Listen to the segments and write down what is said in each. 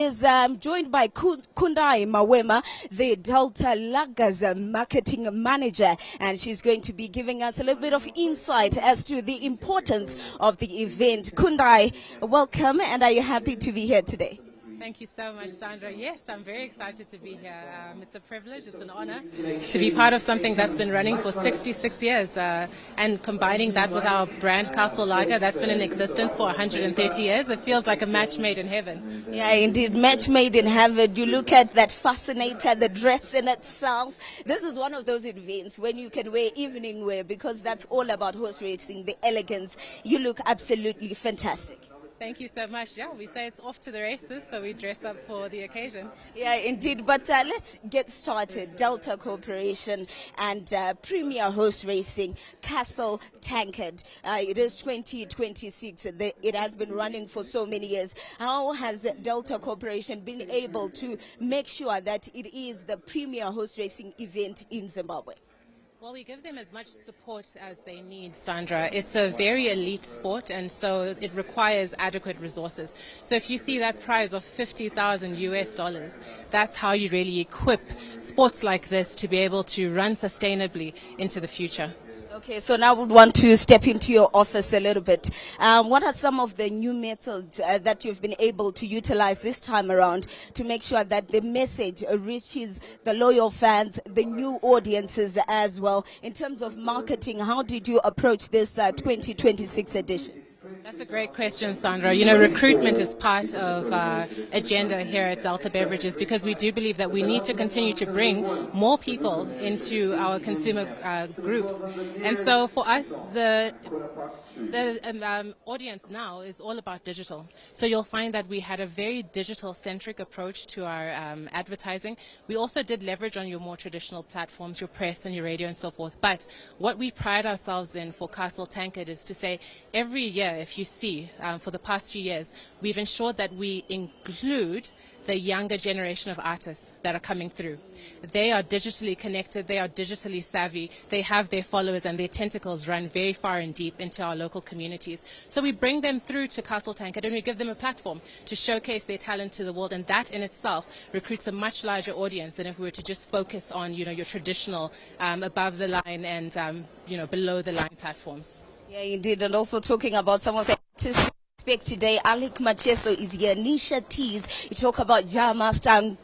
Is joined by Kundai Mawema, the Delta Laga's marketing manager, and she's going to be giving us a little bit of insight as to the importance of the event. Kundai, welcome, and are you happy to be here today? Thank you so much, Sandra. Yes, I'm very excited to be here. It's a privilege, it's an honor to be part of something that's been running for 66 years and combining that with our brand Castle Lager that's been in existence for 130 years. It feels like a match made in heaven. Yeah, indeed, match made in heaven. You look at that fascinator, the dress in itself. This is one of those events when you can wear evening wear because that's all about horse racing, the elegance. You look absolutely fantastic. Thank you so much. Yeah, we say it's off to the races, so we dress up for the occasion. Yeah, indeed. But let's get started. Delta Corporation and Premier Horse Racing, Castle Tankard. It is 2026. It has been running for so many years. How has Delta Corporation been able to make sure that it is the premier horse racing event in Zimbabwe? Well, we give them as much support as they need, Sandra. It's a very elite sport, and so it requires adequate resources. So if you see that prize of $50,000, that's how you really equip sports like this to be able to run sustainably into the future. Okay, so now we want to step into your office a little bit. What are some of the new methods that you've been able to utilize this time around to make sure that the message reaches the loyal fans, the new audiences as well? In terms of marketing, how did you approach this 2026 edition? That's a great question, Sandra. You know, recruitment is part of our agenda here at Delta Beverages because we do believe that we need to continue to bring more people into our consumer groups. And so for us, the audience now is all about digital. So you'll find that we had a very digital-centric approach to our advertising. We also did leverage on your more traditional platforms, your press and your radio and so forth. But what we pride ourselves in for Castle Tankard is to say every year, if you see, for the past few years, we've ensured that we include the younger generation of artists that are coming through. They are digitally connected, they are digitally savvy, they have their followers and their tentacles run very far and deep into our local communities. So we bring them through to Castle Tankard and we give them a platform to showcase their talent to the world, and that in itself recruits a much larger audience than if we were to just focus on, you know, your traditional above the line and below the line platforms. Yeah, indeed, and also talking about some of the artists today, Alec Macheso is here, Nisha Tees, you talk about Jamaster,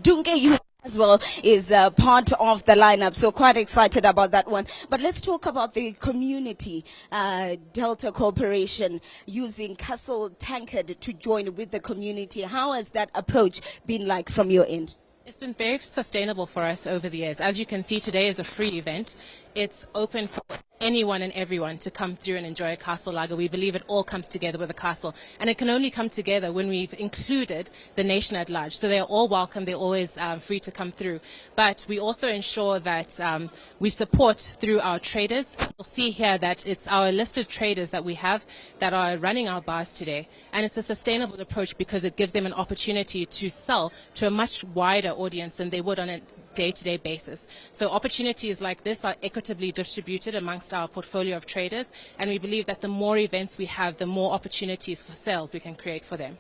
Dunge Youth as well is part of the lineup, so quite excited about that one. But let's talk about the community, Delta Corporation using Castle Tankard to join with the community. How has that approach been like from your end? It's been very sustainable for us over the years. As you can see, today is a free event. It's open for anyone and everyone to come through and enjoy a Castle Lager. We believe it all comes together with a castle, and it can only come together when we've included the nation at large. So they're all welcome. They're always free to come through. But we also ensure that we support through our traders. You'll see here that it's our listed traders that we have that are running our bars today. And it's a sustainable approach because it gives them an opportunity to sell to a much wider audience than they would on a day-to-day basis. So opportunities like this are equitably distributed amongst our portfolio of traders, and we believe that the more events we have, the more opportunities for sales we can create for them.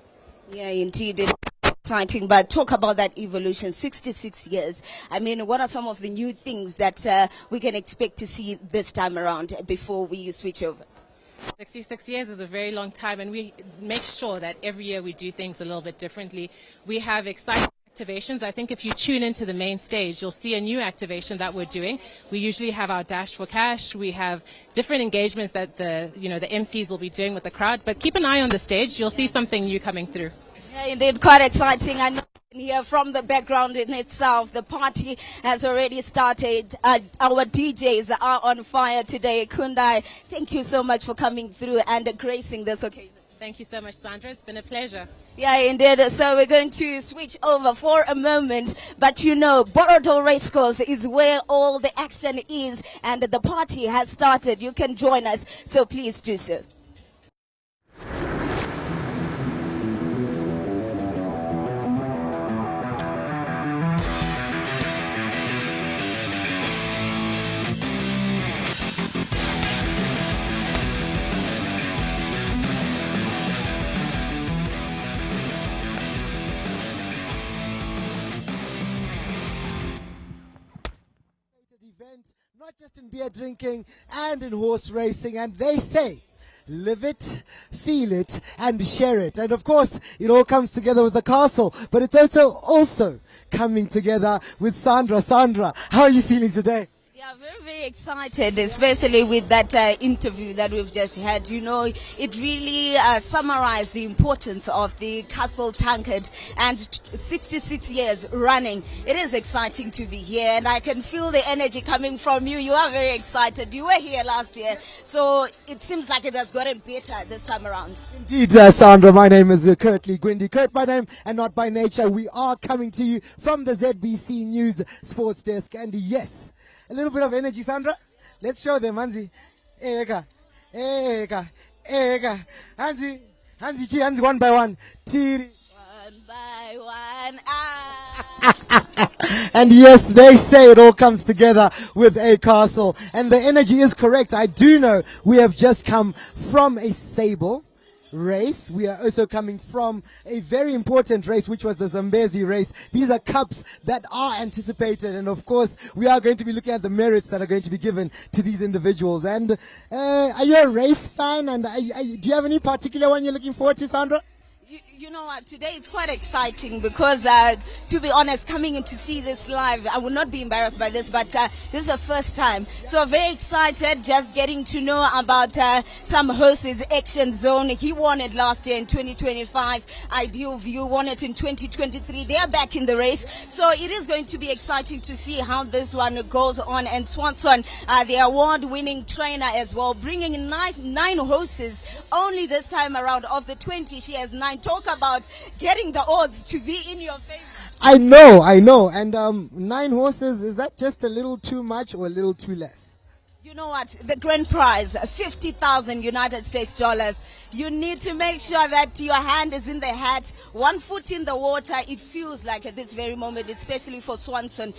Yeah, indeed. It's exciting, but talk about that evolution, 66 years. I mean, what are some of the new things that we can expect to see this time around before we switch over? 66 years is a very long time, and we make sure that every year we do things a little bit differently. We have exciting activations. I think if you tune into the main stage, you'll see a new activation that we're doing. We usually have our Dash for Cash. We have different engagements that the MCs will be doing with the crowd. But keep an eye on the stage. You'll see something new coming through. Yeah, indeed, quite exciting. I know here from the background in itself, the party has already started. Our DJs are on fire today. Kundai, thank you so much for coming through and gracing this occasion. Thank you so much, Sandra. It's been a pleasure. Yeah, indeed. So we're going to switch over for a moment. But you know, Borodale Racecourse is where all the action is, and the party has started. You can join us, so please do so. not just in beer drinking and in horse racing. And they say, live it, feel it, and share it. And of course, it all comes together with the castle, but it's also coming together with Sandra. Sandra, how are you feeling today? Yeah, very, very excited, especially with that interview that we've just had. You know, it really summarized the importance of the Castle Tankard and 66 years running. It is exciting to be here, and I can feel the energy coming from you. You are very excited. You were here last year, so it seems like it has gotten better this time around. Indeed, Sandra, my name is Kurtley Gwindi. Kurt by name and not by nature. We are coming to you from the ZBC News Sports Desk, and yes, a little bit of energy, Sandra. Let's show them, Hansi. Eka, eka, eka. Hansi, Hansi, one by one. Tiri. One by one. Ah. And yes, they say it all comes together with a castle. And the energy is correct. I do know we have just come from a sable race. We are also coming from a very important race, which was the Zambesi race. These are cups that are anticipated, and of course we are going to be looking at the merits that are going to be given to these individuals. And are you a race fan, and do you have any particular one you're looking forward to, Sandra? You know what, today it's quite exciting because, to be honest, coming in to see this live, I would not be embarrassed by this, but this is the first time. So very excited, just getting to know about some horses. Action Zone, he won it last year in 2025. Ideal View won it in 2023. They are back in the race. So it is going to be exciting to see how this one goes on. And Swanson, the award-winning trainer as well, bringing in nine horses only this time around. Of the 20, she has 9. Talk about getting the odds to be in your favor. I know. And 9 horses, is that just a little too much or a little too less? You know what? The grand prize, 50,000 United States dollars. You need to make sure that your hand is in the hat, one foot in the water. It feels like at this very moment, especially for Swanson,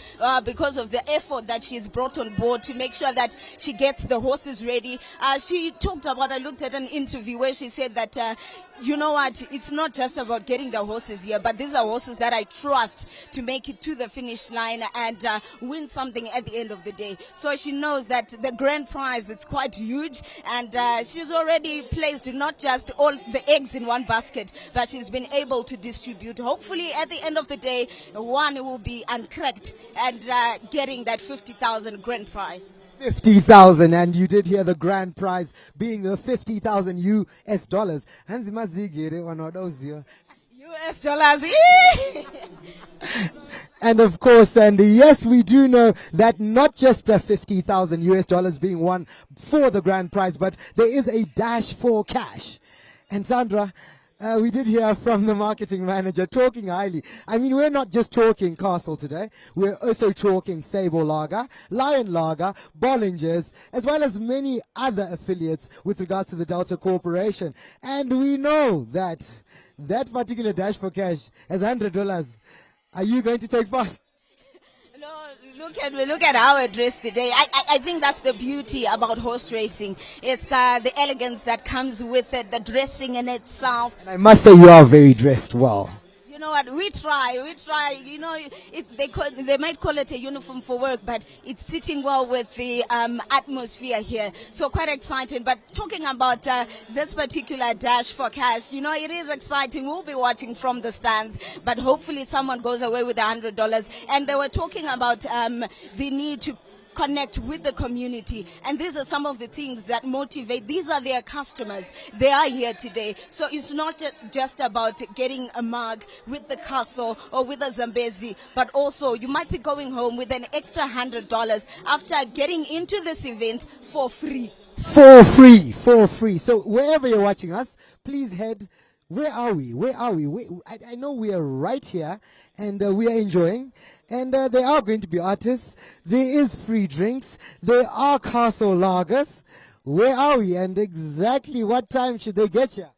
because of the effort that she's brought on board to make sure that she gets the horses ready. She talked about, I looked at an interview where she said that, you know what, it's not just about getting the horses here, but these are horses that I trust to make it to the finish line and win something at the end of the day. So she knows that the grand prize, it's quite huge, and she's already placed not just all the eggs in one basket, but she's been able to distribute. Hopefully at the end of the day, one will be uncracked and getting that 50,000 grand prize. 50,000, and you did hear the grand prize being the 50,000 US dollars. Hansi mazigere one of those. US dollars. And of course, and yes, we do know that not just 50,000 US dollars being won for the grand prize, but there is a dash for cash. And Sandra, we did hear from the marketing manager talking highly. I mean, we're not just talking Castle today. We're also talking Sable Lager, Lion Lager, Bollingers, as well as many other affiliates with regards to the Delta Corporation. And we know that that particular dash for cash has $100. Are you going to take part? No, look at our dress today. I think that's the beauty about horse racing. It's the elegance that comes with it, the dressing in itself. And I must say, you are very dressed well. You know what? We try. You know, they might call it a uniform for work, but it's sitting well with the atmosphere here. So quite exciting. But talking about this particular dash for cash, you know, it is exciting. We'll be watching from the stands, but hopefully someone goes away with $100. And they were talking about the need to connect with the community, and these are some of the things that motivate. These are their customers. They are here today, so it's not just about getting a mug with the castle or with a Zambesi, but also you might be going home with an extra $100 after getting into this event for free. For free. So wherever you're watching us, please head. Where are we? I know we are right here, and we are enjoying. And there are going to be artists. There is free drinks. There are castle lagers. Where are we? And exactly what time should they get here?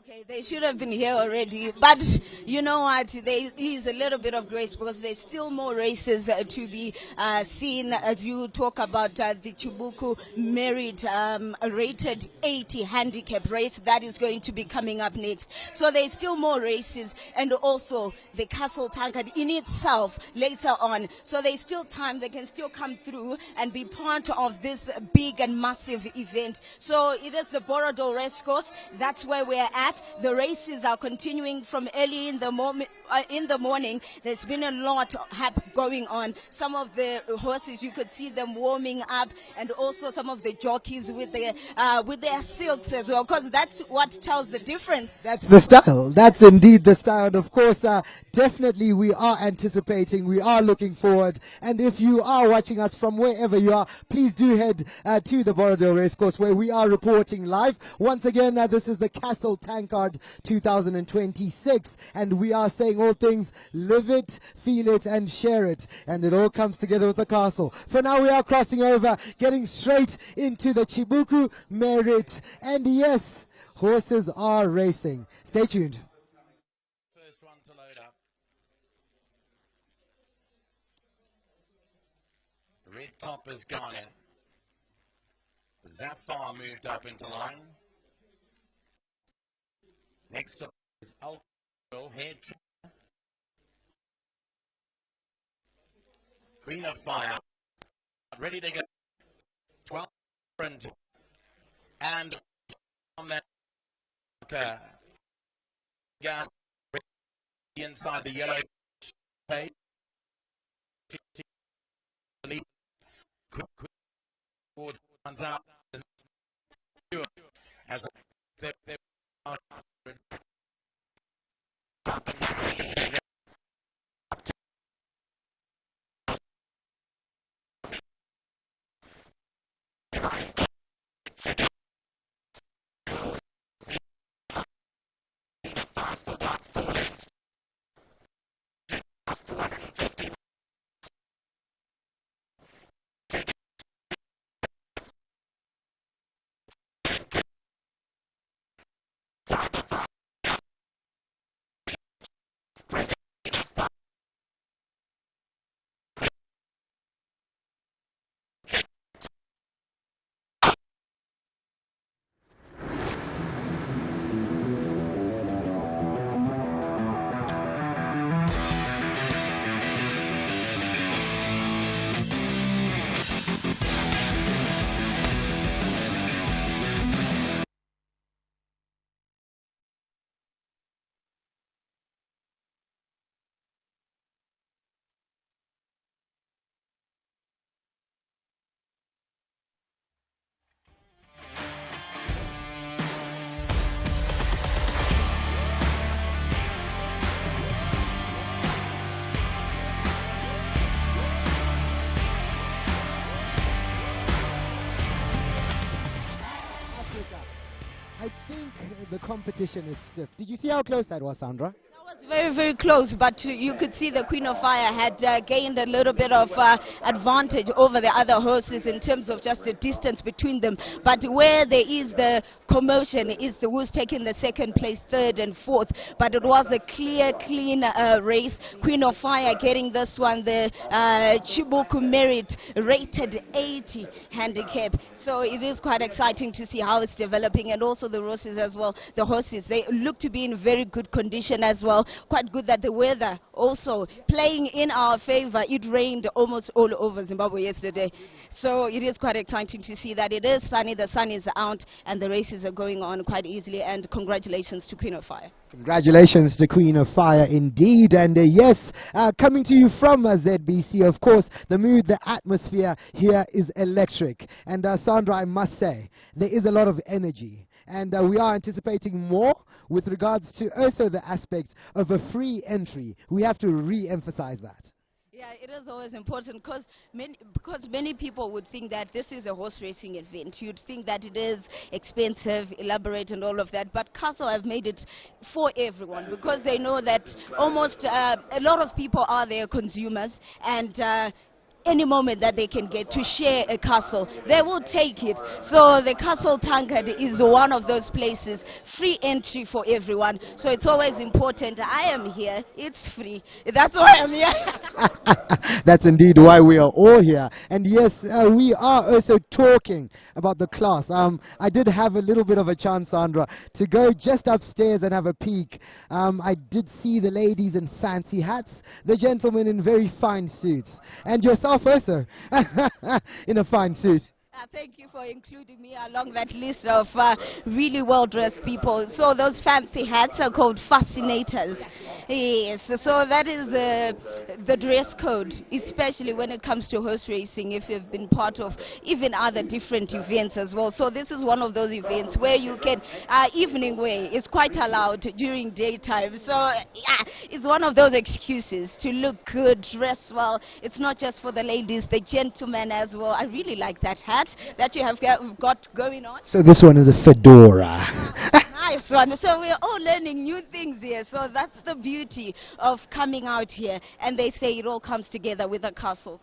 Okay, they should have been here already, but you know what? There is a little bit of grace because there's still more races to be seen as you talk about the Chibuku merit rated 80 handicap race that is going to be coming up next. So there's still more races, and also the Castle Tankard in itself later on. So there's still time; they can still come through and be part of this big and massive event. So it is the Borodale Racecourse. That's where we're at. The races are continuing from early in the moment. In the morning, there's been a lot going on. Some of the horses, you could see them warming up, and also some of the jockeys with their silks as well, because that's what tells the difference. That's the style. That's indeed the style. And of course, definitely we are anticipating, we are looking forward. And if you are watching us from wherever you are, please do head to the Borodale Racecourse where we are reporting live. Once again, this is the Castle Tankard 2026, and we are saying all things, live it, feel it, and share it. And it all comes together with the castle. For now, we are crossing over, getting straight into the Chibuku merit. And yes, horses are racing. Stay tuned. First one to load up. Red top has gone in. Zafar moved up into line. Next up is Alcohol Head. Queen of Fire. Ready to go. 12 sprint. And on that gas inside the yellow page. Runs out as I think the competition is stiff. Did you see how close that was, Sandra? That was very, very close, but you could see the Queen of Fire had gained a little bit of advantage over the other horses in terms of just the distance between them. But where there is the commotion is the who's taking the second place, third and fourth. But it was a clear, clean race. Queen of Fire getting this one, the Chibuku merit rated 80 handicap. So it is quite exciting to see how it's developing, and also the horses as well. The horses, they look to be in very good condition as well. Quite good that the weather also playing in our favor. It rained almost all over Zimbabwe yesterday. So it is quite exciting to see that it is sunny, the sun is out, and the races are going on quite easily. And congratulations to Queen of Fire. Congratulations to Queen of Fire indeed. And yes, coming to you from ZBC, of course, the mood, the atmosphere here is electric. And Sandra, I must say, there is a lot of energy. And we are anticipating more with regards to also the aspect of a free entry. We have to re-emphasize that. Yeah, it is always important because many people would think that this is a horse racing event. You'd think that it is expensive, elaborate and all of that. But Castle have made it for everyone because they know that almost a lot of people are their consumers, and any moment that they can get to share a castle, they will take it. So the castle Tankard is one of those places, free entry for everyone. So it's always important. I am here, it's free. That's why I'm here. That's indeed why we are all here. And yes, we are also talking about the class. I did have a little bit of a chance, Sandra, to go just upstairs and have a peek. I did see the ladies in fancy hats, the gentlemen in very fine suits, and yourself also in a fine suit. Thank you for including me along that list of really well-dressed people. So those fancy hats are called fascinators. Yes, so that is the dress code, especially when it comes to horse racing, if you've been part of even other different events as well. So this is one of those events where you can, evening wear is quite allowed during daytime. So yeah, it's one of those excuses to look good, dress well. It's not just for the ladies, the gentlemen as well. I really like that hat that you have got going on. So this one is a fedora. Nice one. So we're all learning new things here. So that's the beauty of coming out here. And they say it all comes together with a castle.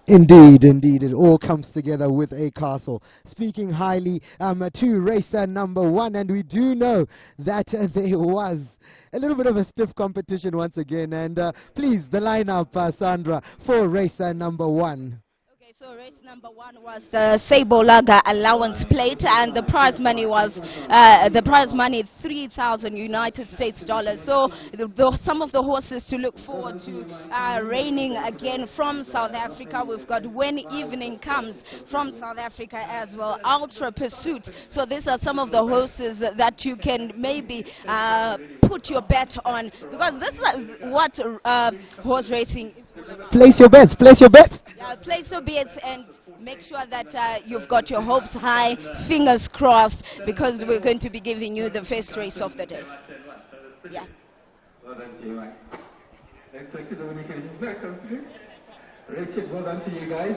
Indeed, indeed, it all comes together with a castle. Speaking highly to racer number 1, and we do know that there was a little bit of a stiff competition once again. And please, the lineup, Sandra, for racer number 1. So race number 1 was the Sabolaga allowance plate, and the prize money was 3,000 United States dollars. So some of the horses to look forward to reigning again from South Africa. We've got When Evening Comes from South Africa as well, Ultra Pursuit. So these are some of the horses that you can maybe put your bet on, because this is what horse racing is. Place your bets, place your bets. Place your bets and make sure that you've got your hopes high, fingers crossed, because we're going to be giving you the first race of the day. Yeah. Well done to you, Mike. Expected communications are complete. Richard, well done to you guys.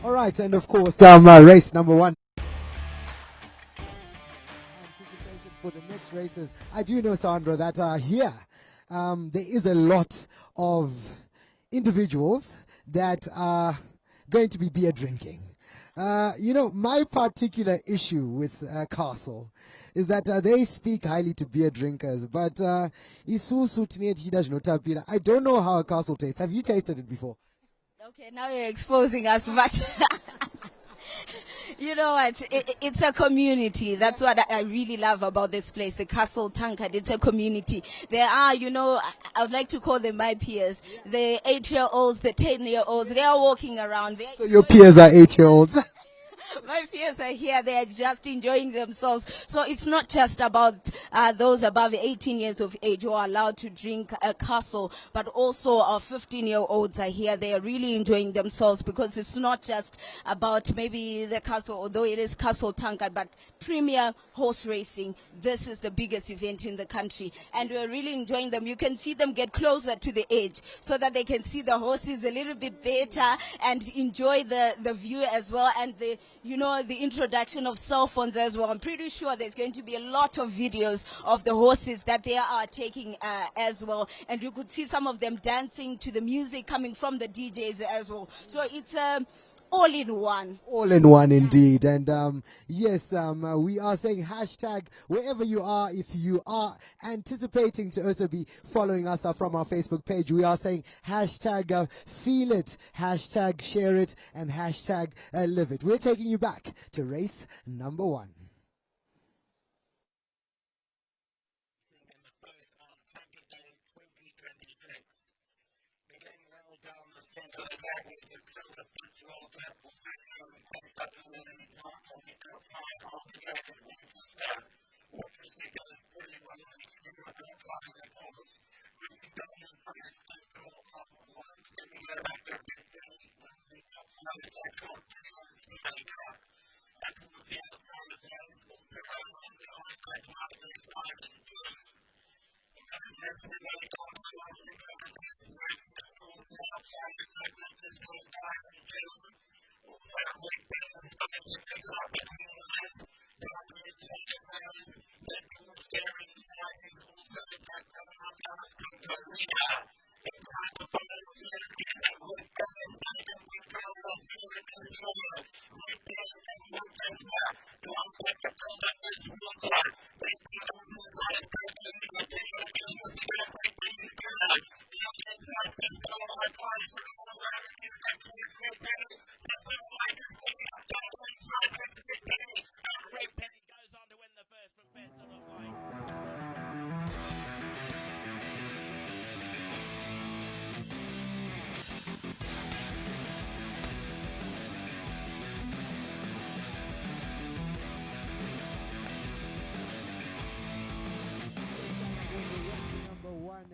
All right, and of course, race number 1. Anticipation for the next races. I do know, Sandra, that here there is a lot of individuals that are going to be beer drinking. You know, my particular issue with Castle is that they speak highly to beer drinkers, but I don't know how a Castle tastes. Have you tasted it before? Okay, now you're exposing us, but You know what? It's a community. That's what I really love about this place, the Castle Tankard. It's a community. There are, I would like to call them my peers. The 8-year-olds, the 10-year-olds. They are walking around. So your peers are 8-year-olds. My peers are here. They are just enjoying themselves. So it's not just about those above 18 years of age who are allowed to drink a castle, but also our 15-year-olds are here. They are really enjoying themselves because it's not just about maybe the castle, although it is Castle Tankard, but premier horse racing. This is the biggest event in the country, and we're really enjoying them. You can see them get closer to the edge so that they can see the horses a little bit better and enjoy the view as well, and the introduction of cell phones as well. I'm pretty sure there's going to be a lot of videos of the horses that they are taking as well. And you could see some of them dancing to the music coming from the DJs as well. So it's all in one. All in one indeed. And yes, we are saying hashtag wherever you are. If you are anticipating to also be following us from our Facebook page, we are saying hashtag feel it, hashtag share it, and hashtag live it. We're taking you back to race number 1.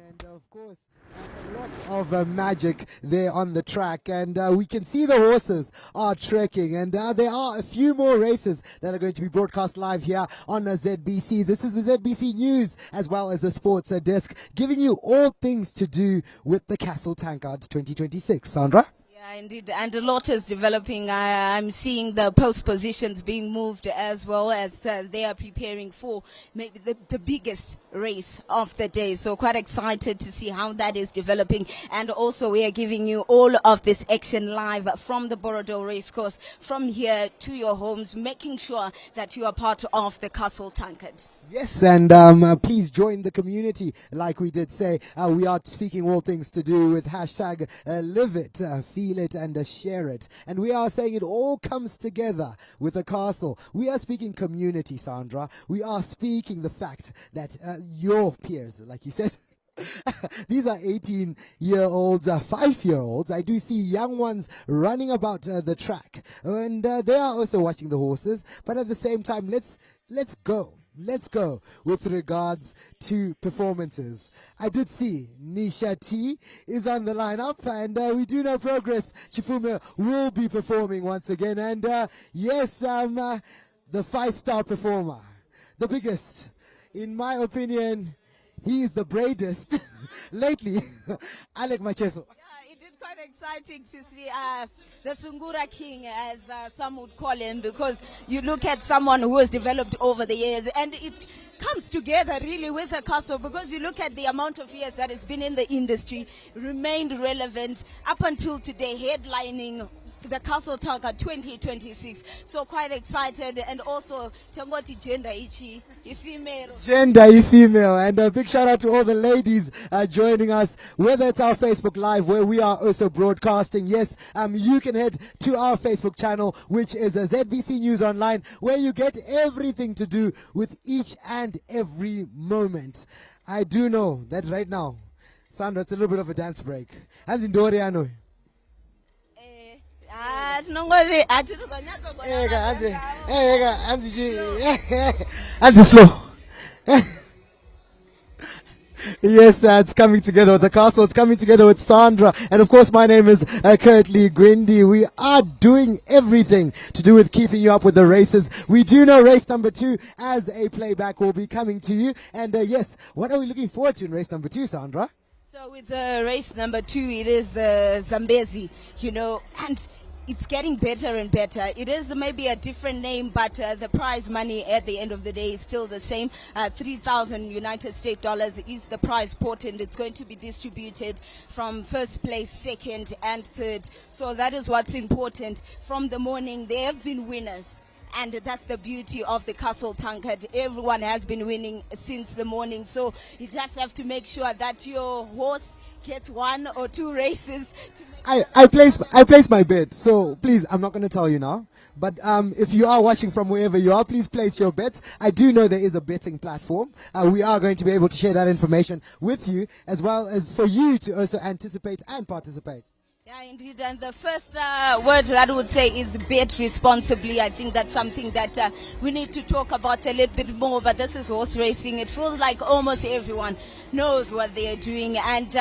And of course, a lot of magic there on the track, and we can see the horses are trekking, and there are a few more races that are going to be broadcast live here on ZBC. This is the ZBC News as well as the Sports Desk, giving you all things to do with the Castle Tankard 2026. Sandra? Yeah, indeed, and a lot is developing. I'm seeing the post positions being moved as well as they are preparing for maybe the biggest race of the day. So quite excited to see how that is developing. And also we are giving you all of this action live from the Borodale Racecourse, from here to your homes, making sure that you are part of the Castle Tankard. Yes, and please join the community. Like we did say, we are speaking all things to do with hashtag live it, feel it, and share it. And we are saying it all comes together with a castle. We are speaking community, Sandra. We are speaking the fact that your peers, like you said, these are 18-year-olds, 5-year-olds. I do see young ones running about the track, and they are also watching the horses. But at the same time, let's go. Let's go with regards to performances. I did see Nisha T is on the lineup, and we do know Progress Chifume will be performing once again. And yes, the 5-star performer, the biggest, in my opinion, he is the bravest lately, Alec Macheso. Quite exciting to see the Sungura King, as some would call him, because you look at someone who has developed over the years, and it comes together really with a castle, because you look at the amount of years that has been in the industry, remained relevant up until today, headlining the Castle Tankard 2026. So quite excited, and also Tangoti gender ichi, female. Gender female, and a big shout out to all the ladies joining us, whether it's our Facebook Live where we are also broadcasting. Yes, you can head to our Facebook channel, which is a ZBC News Online, where you get everything to do with each and every moment. I do know that right now, Sandra, it's a little bit of a dance break. Hands in Doriano. Hands slow. Yes, it's coming together with the castle. It's coming together with Sandra. And of course, my name is Curtly Gwindi. We are doing everything to do with keeping you up with the races. We do know race number 2 as a playback will be coming to you. And yes, what are we looking forward to in race number 2, Sandra? So with the race number 2, it is the Zambesi, and it's getting better and better. It is maybe a different name, but the prize money at the end of the day is still the same. 3,000 United States dollars is the prize pot, and it's going to be distributed from first place, second, and third. So that is what's important. From the morning, there have been winners. And that's the beauty of the Castle Tankard. Everyone has been winning since the morning. So you just have to make sure that your horse gets 1 or 2 races. I place my bet. So please, I'm not going to tell you now. But if you are watching from wherever you are, please place your bets. I do know there is a betting platform. We are going to be able to share that information with you, as well as for you to also anticipate and participate. Yeah, indeed. And the first word that I would say is bet responsibly. I think that's something that we need to talk about a little bit more. But this is horse racing. It feels like almost everyone knows what they are doing. And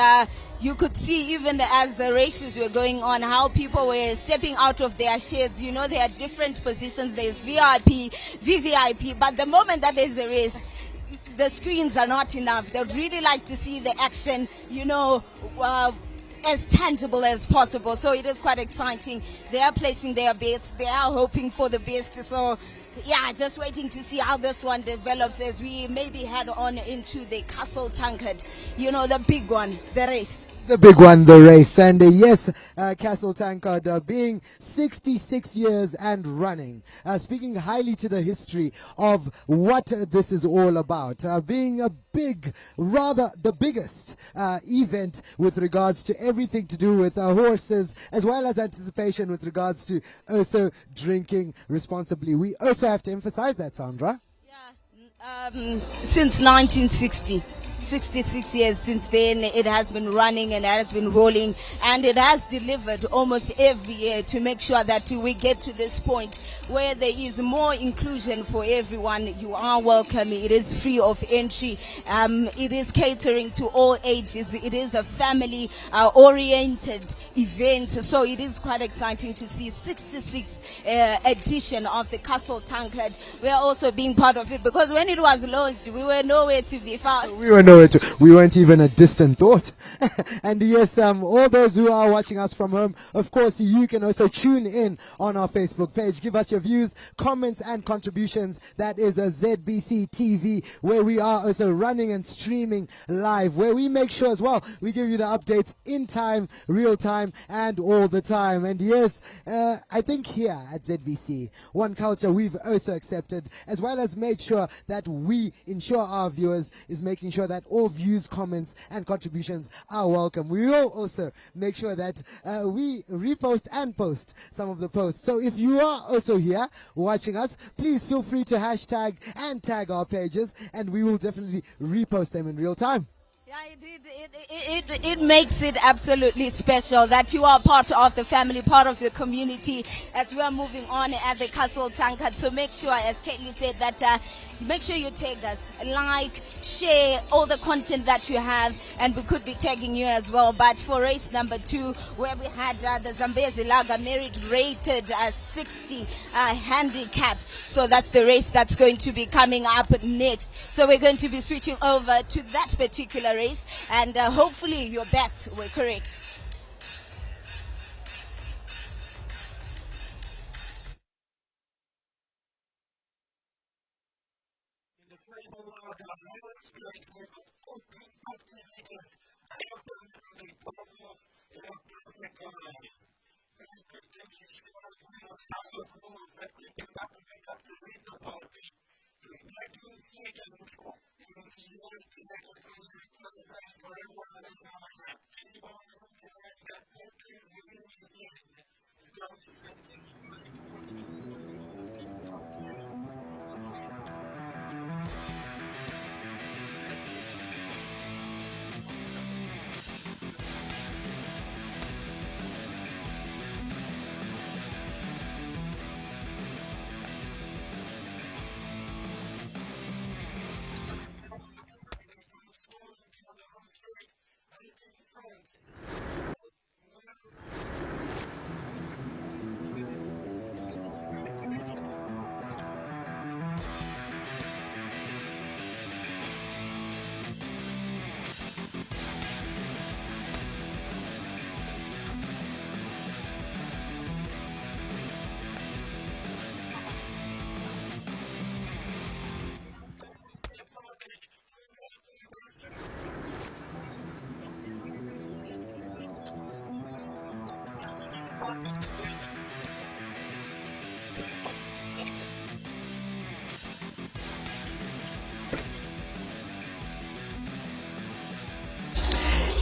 you could see even as the races were going on how people were stepping out of their sheds. There are different positions. There's VIP, VVIP. But the moment that there's a race, the screens are not enough. They'd really like to see the action, as tangible as possible. So it is quite exciting. They are placing their bets. They are hoping for the best. So yeah, just waiting to see how this one develops as we maybe head on into the Castle Tankard. The big one, the race. The big one, the race. And yes, Castle Tankard being 66 years and running, speaking highly to the history of what this is all about, being a big, rather the biggest event with regards to everything to do with horses, as well as anticipation with regards to also drinking responsibly. We also have to emphasize that, Sandra. Yeah, since 1960. 66 years since then, it has been running and has been rolling, and it has delivered almost every year to make sure that we get to this point where there is more inclusion for everyone. You are welcome. It is free of entry. It is catering to all ages. It is a family oriented event. So it is quite exciting to see 66th edition of the Castle Tankard. We are also being part of it, because when it was launched, we were nowhere to be found. We weren't even a distant thought. And yes, all those who are watching us from home, of course, you can also tune in on our Facebook page. Give us your views, comments, and contributions. That is a ZBC TV, where we are also running and streaming live, where we make sure as well we give you the updates in time, real time, and all the time. And yes, I think here at ZBC, one culture we've also accepted, as well as made sure that we ensure our viewers is making sure that all views, comments, and contributions are welcome. We will also make sure that we repost and post some of the posts. So if you are also here watching us, please feel free to hashtag and tag our pages, and we will definitely repost them in real time. Yeah, it makes it absolutely special that you are part of the family, part of the community as we are moving on at the Castle Tankard. So make sure, as Caitlin said, that make sure you tag us, like, share all the content that you have, and we could be tagging you as well. But for race number 2, where we had the Zambesi Lager merit rated 60 handicap, so that's the race that's going to be coming up next. So we're going to be switching over to that particular race, and hopefully your bets were correct.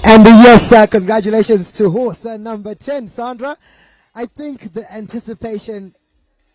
And yes, congratulations to horse number 10, Sandra. I think the anticipation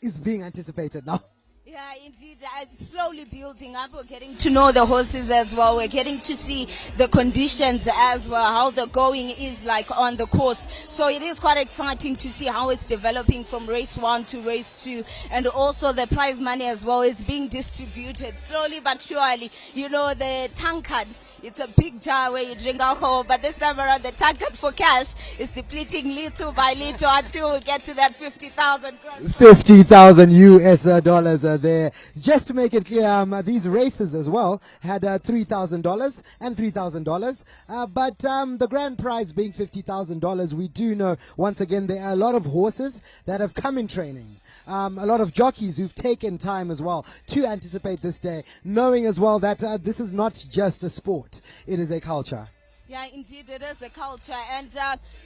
is being anticipated now. Yeah, indeed. It's slowly building up. We're getting to know the horses as well. We're getting to see the conditions as well, how the going is like on the course. So it is quite exciting to see how it's developing from race 1 to race 2. And also the prize money as well is being distributed slowly but surely. You know, the Tankard, it's a big jar where you drink alcohol, but this time around the Tankard for cash is depleting little by little until we get to that 50,000. 50,000 US dollars there. Just to make it clear, these races as well had $3,000 and $3,000. But the grand prize being $50,000, we do know, once again, there are a lot of horses that have come in training. A lot of jockeys who've taken time as well to anticipate this day, knowing as well that this is not just a sport, it is a culture. Yeah, indeed, it is a culture. And,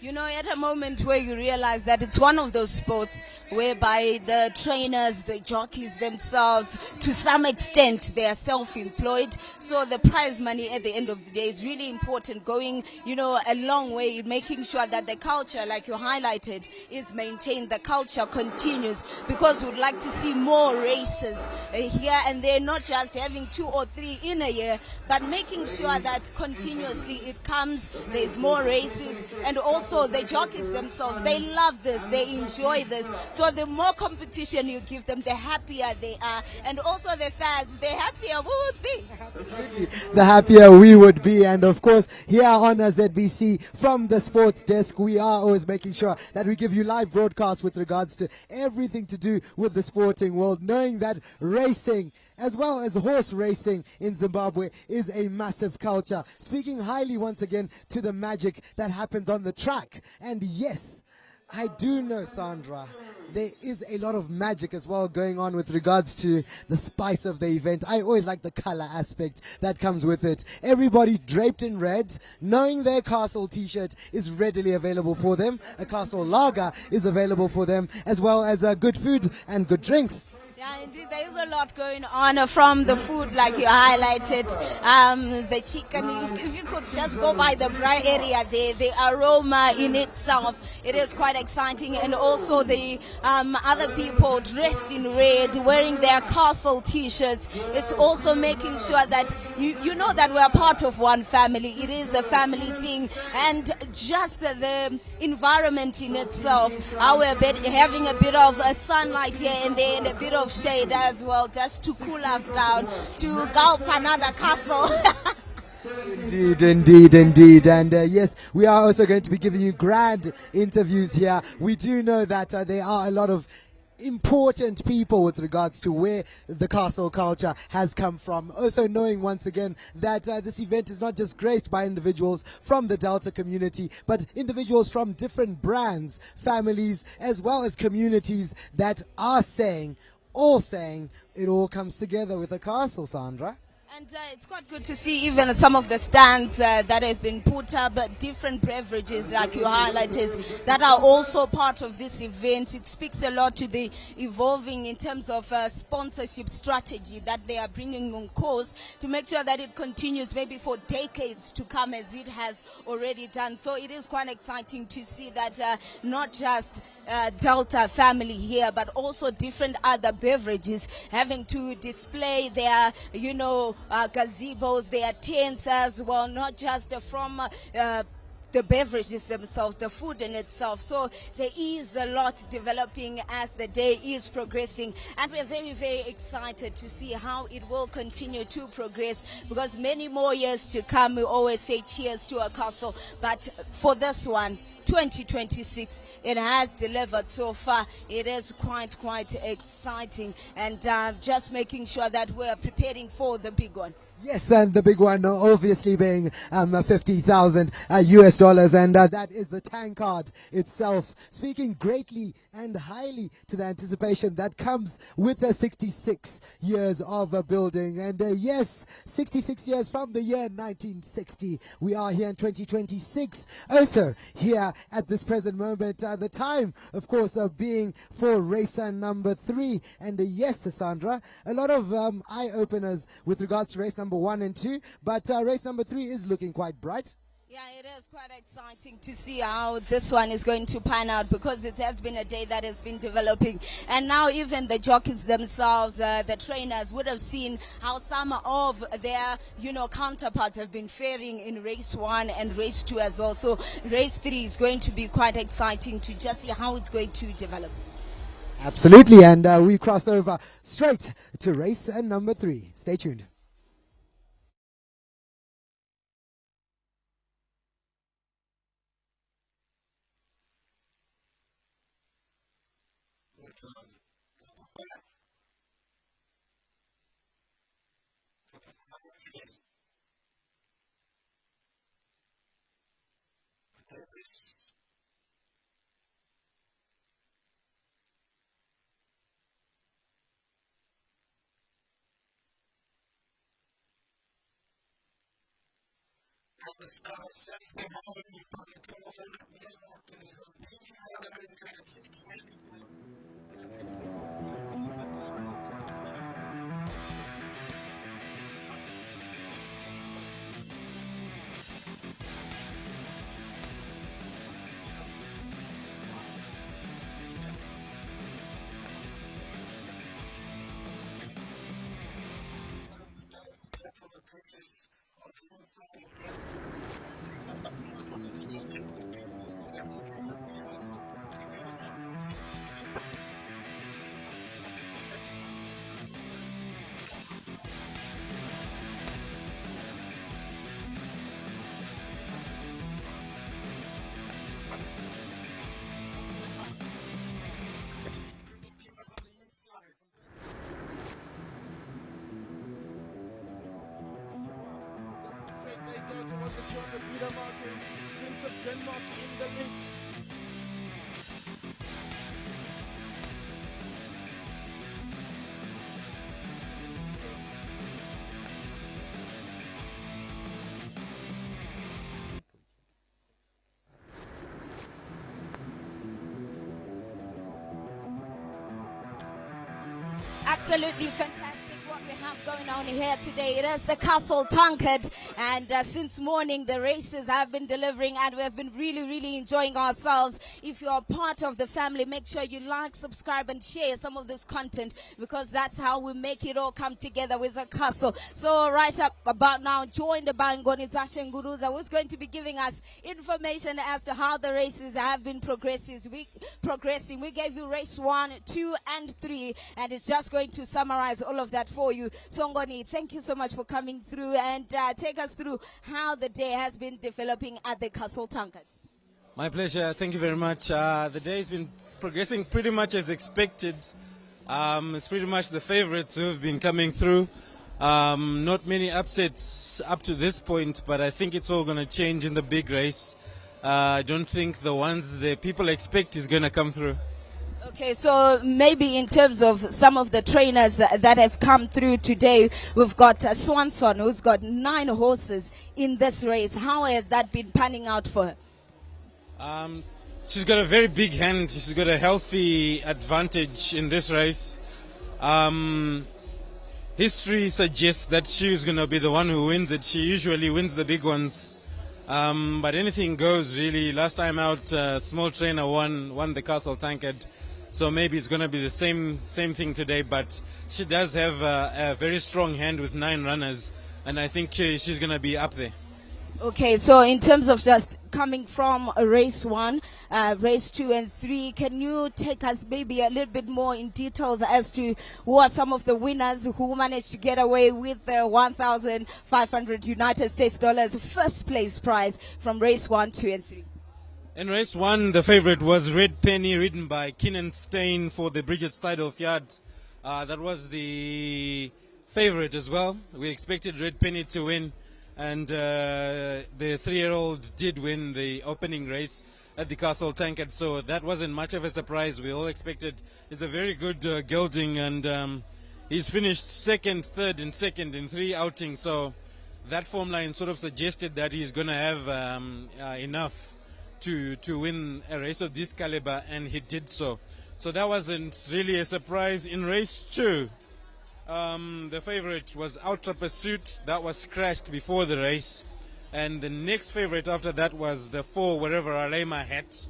you know, at a moment where you realize that it's one of those sports whereby the trainers, the jockeys themselves, to some extent, they are self-employed. So the prize money at the end of the day is really important, going, you know, a long way, making sure that the culture, like you highlighted, is maintained. The culture continues, because we'd like to see more races here and there, not just having 2 or 3 in a year, but making sure that continuously it comes, there's more races, and also the jockeys themselves, they love this, they enjoy this. So the more competition you give them, the happier they are, and also the fans, the happier we would be. The happier we would be. And of course, here on ZBC from the sports desk, we are always making sure that we give you live broadcasts with regards to everything to do with the sporting world, knowing that racing as well as horse racing in Zimbabwe is a massive culture. Speaking highly once again to the magic that happens on the track. And yes, I do know, Sandra, there is a lot of magic as well going on with regards to the spice of the event. I always like the color aspect that comes with it. Everybody draped in red, knowing their castle t-shirt is readily available for them. A castle lager is available for them, as well as good food and good drinks. Yeah, indeed, there is a lot going on from the food, like you highlighted, the chicken. If you could just go by the Bra area there, the aroma in itself, it is quite exciting. And also the other people dressed in red, wearing their castle t-shirts. It's also making sure that you know that we're part of one family. It is a family thing. And just the environment in itself, how we're having a bit of sunlight here and there, and a bit of shade as well, just to cool us down, to gulp another castle. Indeed. And yes, we are also going to be giving you grand interviews here. We do know that there are a lot of important people with regards to where the castle culture has come from. Also knowing once again that this event is not just graced by individuals from the Delta community, but individuals from different brands, families, as well as communities that are saying it all comes together with a castle, Sandra. And it's quite good to see even some of the stands that have been put up, different beverages like you highlighted, that are also part of this event. It speaks a lot to the evolving in terms of sponsorship strategy that they are bringing on course to make sure that it continues maybe for decades to come as it has already done. So it is quite exciting to see that not just Delta family here, but also different other beverages having to display their, gazebos, their tents as well, not just from the beverages themselves, the food in itself. So there is a lot developing as the day is progressing, and we're very, very excited to see how it will continue to progress, because many more years to come. We always say cheers to a castle, but for this one, 2026, it has delivered so far. It is quite exciting, and just making sure that we're preparing for the big one. Yes, and the big one obviously being 50,000 US dollars, and that is the Tankard itself, speaking greatly and highly to the anticipation that comes with the 66 years of building. And yes, 66 years from the year 1960. We are here in 2026. Also here at this present moment, the time, of course, being for race number 3. And yes, Sandra, a lot of eye-openers with regards to race number 1 and 2, but race number 3 is looking quite bright. Yeah, it is quite exciting to see how this one is going to pan out, because it has been a day that has been developing. And now even the jockeys themselves, the trainers, would have seen how some of their, counterparts have been faring in race 1 and race 2 as well. So race 3 is going to be quite exciting to just see how it's going to develop. Absolutely, and we cross over straight to race number 3. Stay tuned. Absolutely fantastic what we have going on here today. It is the Castle Tankard, and since morning the races have been delivering, and we have been really enjoying ourselves. If you are part of the family, make sure you like, subscribe and share some of this content, because that's how we make it all come together with the castle. So right up about now, joined by Ngoni Zashe Nguruza, who's going to be giving us information as to how the races have been progressing. We gave you race 1, 2 and 3, and it's just going to summarize all of that for you. So Ngoni, thank you so much for coming through and take us through how the day has been developing at the Castle Tankard. My pleasure. Thank you very much. The day has been progressing pretty much as expected. It's pretty much the favorites who have been coming through. Not many upsets up to this point, but I think it's all going to change in the big race. I don't think the ones the people expect is going to come through. Okay, so maybe in terms of some of the trainers that have come through today, we've got Swanson, who's got 9 horses in this race. How has that been panning out for her? She's got a very big hand. She's got a healthy advantage in this race. History suggests that she's going to be the one who wins it. She usually wins the big ones. But anything goes, really. Last time out, small trainer won the Castle Tankard. So maybe it's going to be the same thing today. But she does have a very strong hand with 9 runners. And I think she's going to be up there. Okay, so in terms of just coming from race 1, race 2 and 3, can you take us maybe a little bit more in details as to who are some of the winners who managed to get away with the 1,500 United States dollars first place prize from race 1, 2 and 3? In race 1, the favorite was Red Penny, ridden by Keenan Steyn for the Bridget Steidolf Yard. That was the favorite as well. We expected Red Penny to win. And the 3-year-old did win the opening race at the Castle Tankard, so that wasn't much of a surprise. We all expected. It's a very good gelding, and he's finished second, third, and second in 3 outings. So that form line sort of suggested that he's going to have enough to win a race of this caliber, and he did so. So that wasn't really a surprise. In race 2, the favorite was Ultra Pursuit. That was crashed before the race. And the next favorite after that was the 4, Wherever I Lay My Hat,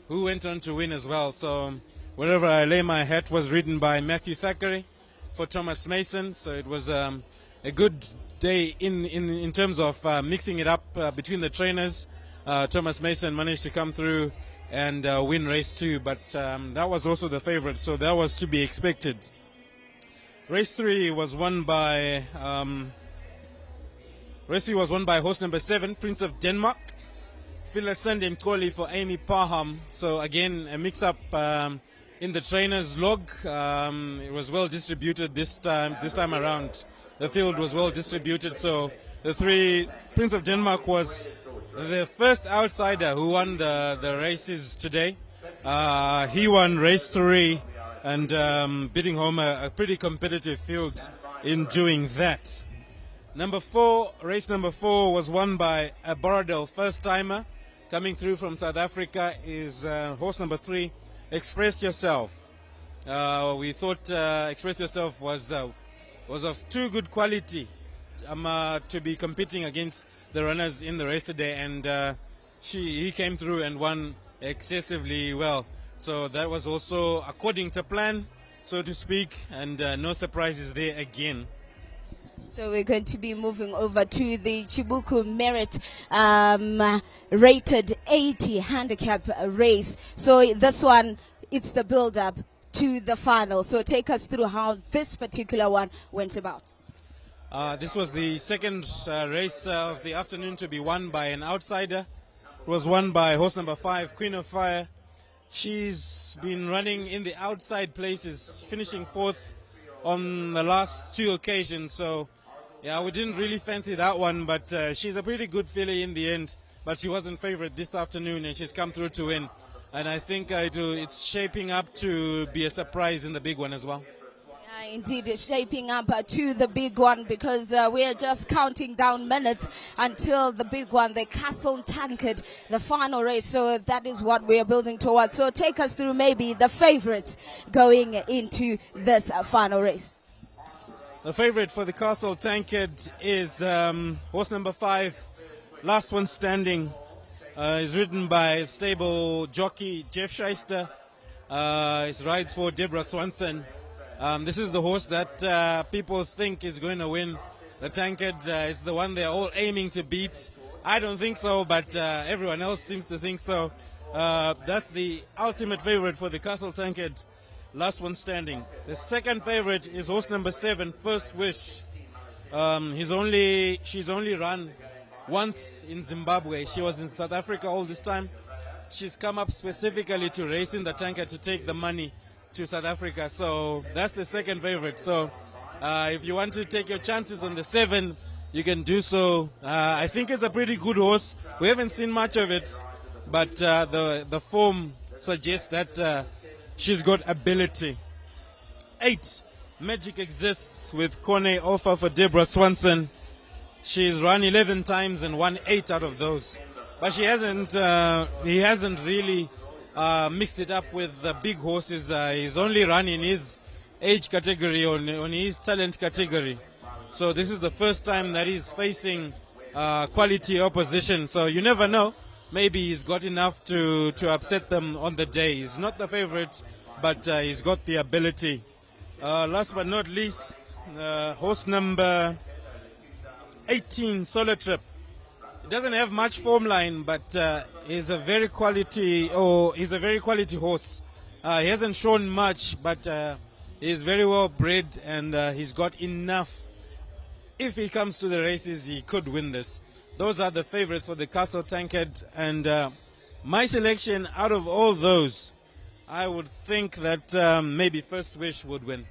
who went on to win as well. So Wherever I Lay My Hat was ridden by Matthew Thackeray for Thomas Mason. So it was a good day in terms of mixing it up between the trainers. Thomas Mason managed to come through and win race 2, but that was also the favorite, so that was to be expected. Race 3 was won by horse number 7, Prince of Denmark, Phyllis Sunday Mkoli for Amy Parham. So again, a mix-up in the trainer's log. It was well distributed this time around. The field was well distributed, so the 3, Prince of Denmark was the first outsider who won the races today. He won race 3 and bidding home a pretty competitive field in doing that. Race number 4 was won by a Borodale first-timer. Coming through from South Africa is horse number 3, Express Yourself. We thought Express Yourself was of too good quality to be competing against the runners in the race today, and he came through and won excessively well. So that was also according to plan, so to speak, and no surprises there again. So we're going to be moving over to the Chibuku Merit rated 80 handicap race. So this one, it's the build-up to the final. So take us through how this particular one went about. This was the second race of the afternoon to be won by an outsider. It was won by horse number 5, Queen of Fire. She's been running in the outside places, finishing 4th on the last 2 occasions. So, yeah, we didn't really fancy that one, but she's a pretty good filly in the end. But she wasn't favorite this afternoon, and she's come through to win. And I think it's shaping up to be a surprise in the big one as well. Indeed, it's shaping up to the big one, because we are just counting down minutes until the big one, the Castle Tankard, the final race. So that is what we are building towards. So take us through maybe the favorites going into this final race. The favorite for the Castle Tankard is horse number 5, Last One Standing. Is ridden by stable jockey Jeff Shyster. It rides for Deborah Swanson. This is the horse that people think is going to win the Tankard. It's the one they're all aiming to beat. I don't think so, but everyone else seems to think so. That's the ultimate favorite for the Castle Tankard, Last One Standing. The second favorite is horse number 7, First Wish. She's only run once in Zimbabwe. She was in South Africa all this time. She's come up specifically to race in the Tankard to take the money to South Africa, so that's the second favorite. So if you want to take your chances on the 7, you can do so. I think it's a pretty good horse. We haven't seen much of it, but the form suggests that she's got ability. 8, Magic Exists with Kone offer for Deborah Swanson. She's run 11 times and won 8 out of those. But he hasn't really mixed it up with the big horses. He's only run in his age category, on his talent category. So this is the first time that he's facing quality opposition. So you never know. Maybe he's got enough to upset them on the day. He's not the favorite, but he's got the ability. Last but not least, horse number 18, Solo Trip. He doesn't have much form line, but he's a very quality horse. He hasn't shown much, but he's very well bred, and he's got enough. If he comes to the races, he could win this. Those are the favorites for the Castle Tankard, and my selection out of all those, I would think that maybe First Wish would win.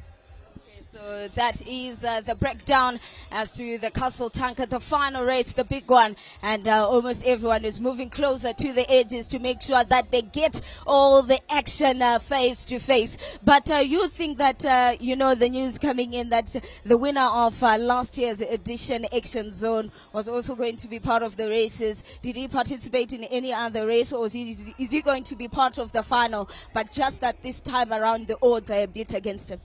So that is the breakdown as to the Castle Tankard, the final race, the big one. And almost everyone is moving closer to the edges to make sure that they get all the action face to face. But you think that, the news coming in that the winner of last year's edition Action Zone was also going to be part of the races. Did he participate in any other race, or is he going to be part of the final? But just that this time around, the odds are a bit against him.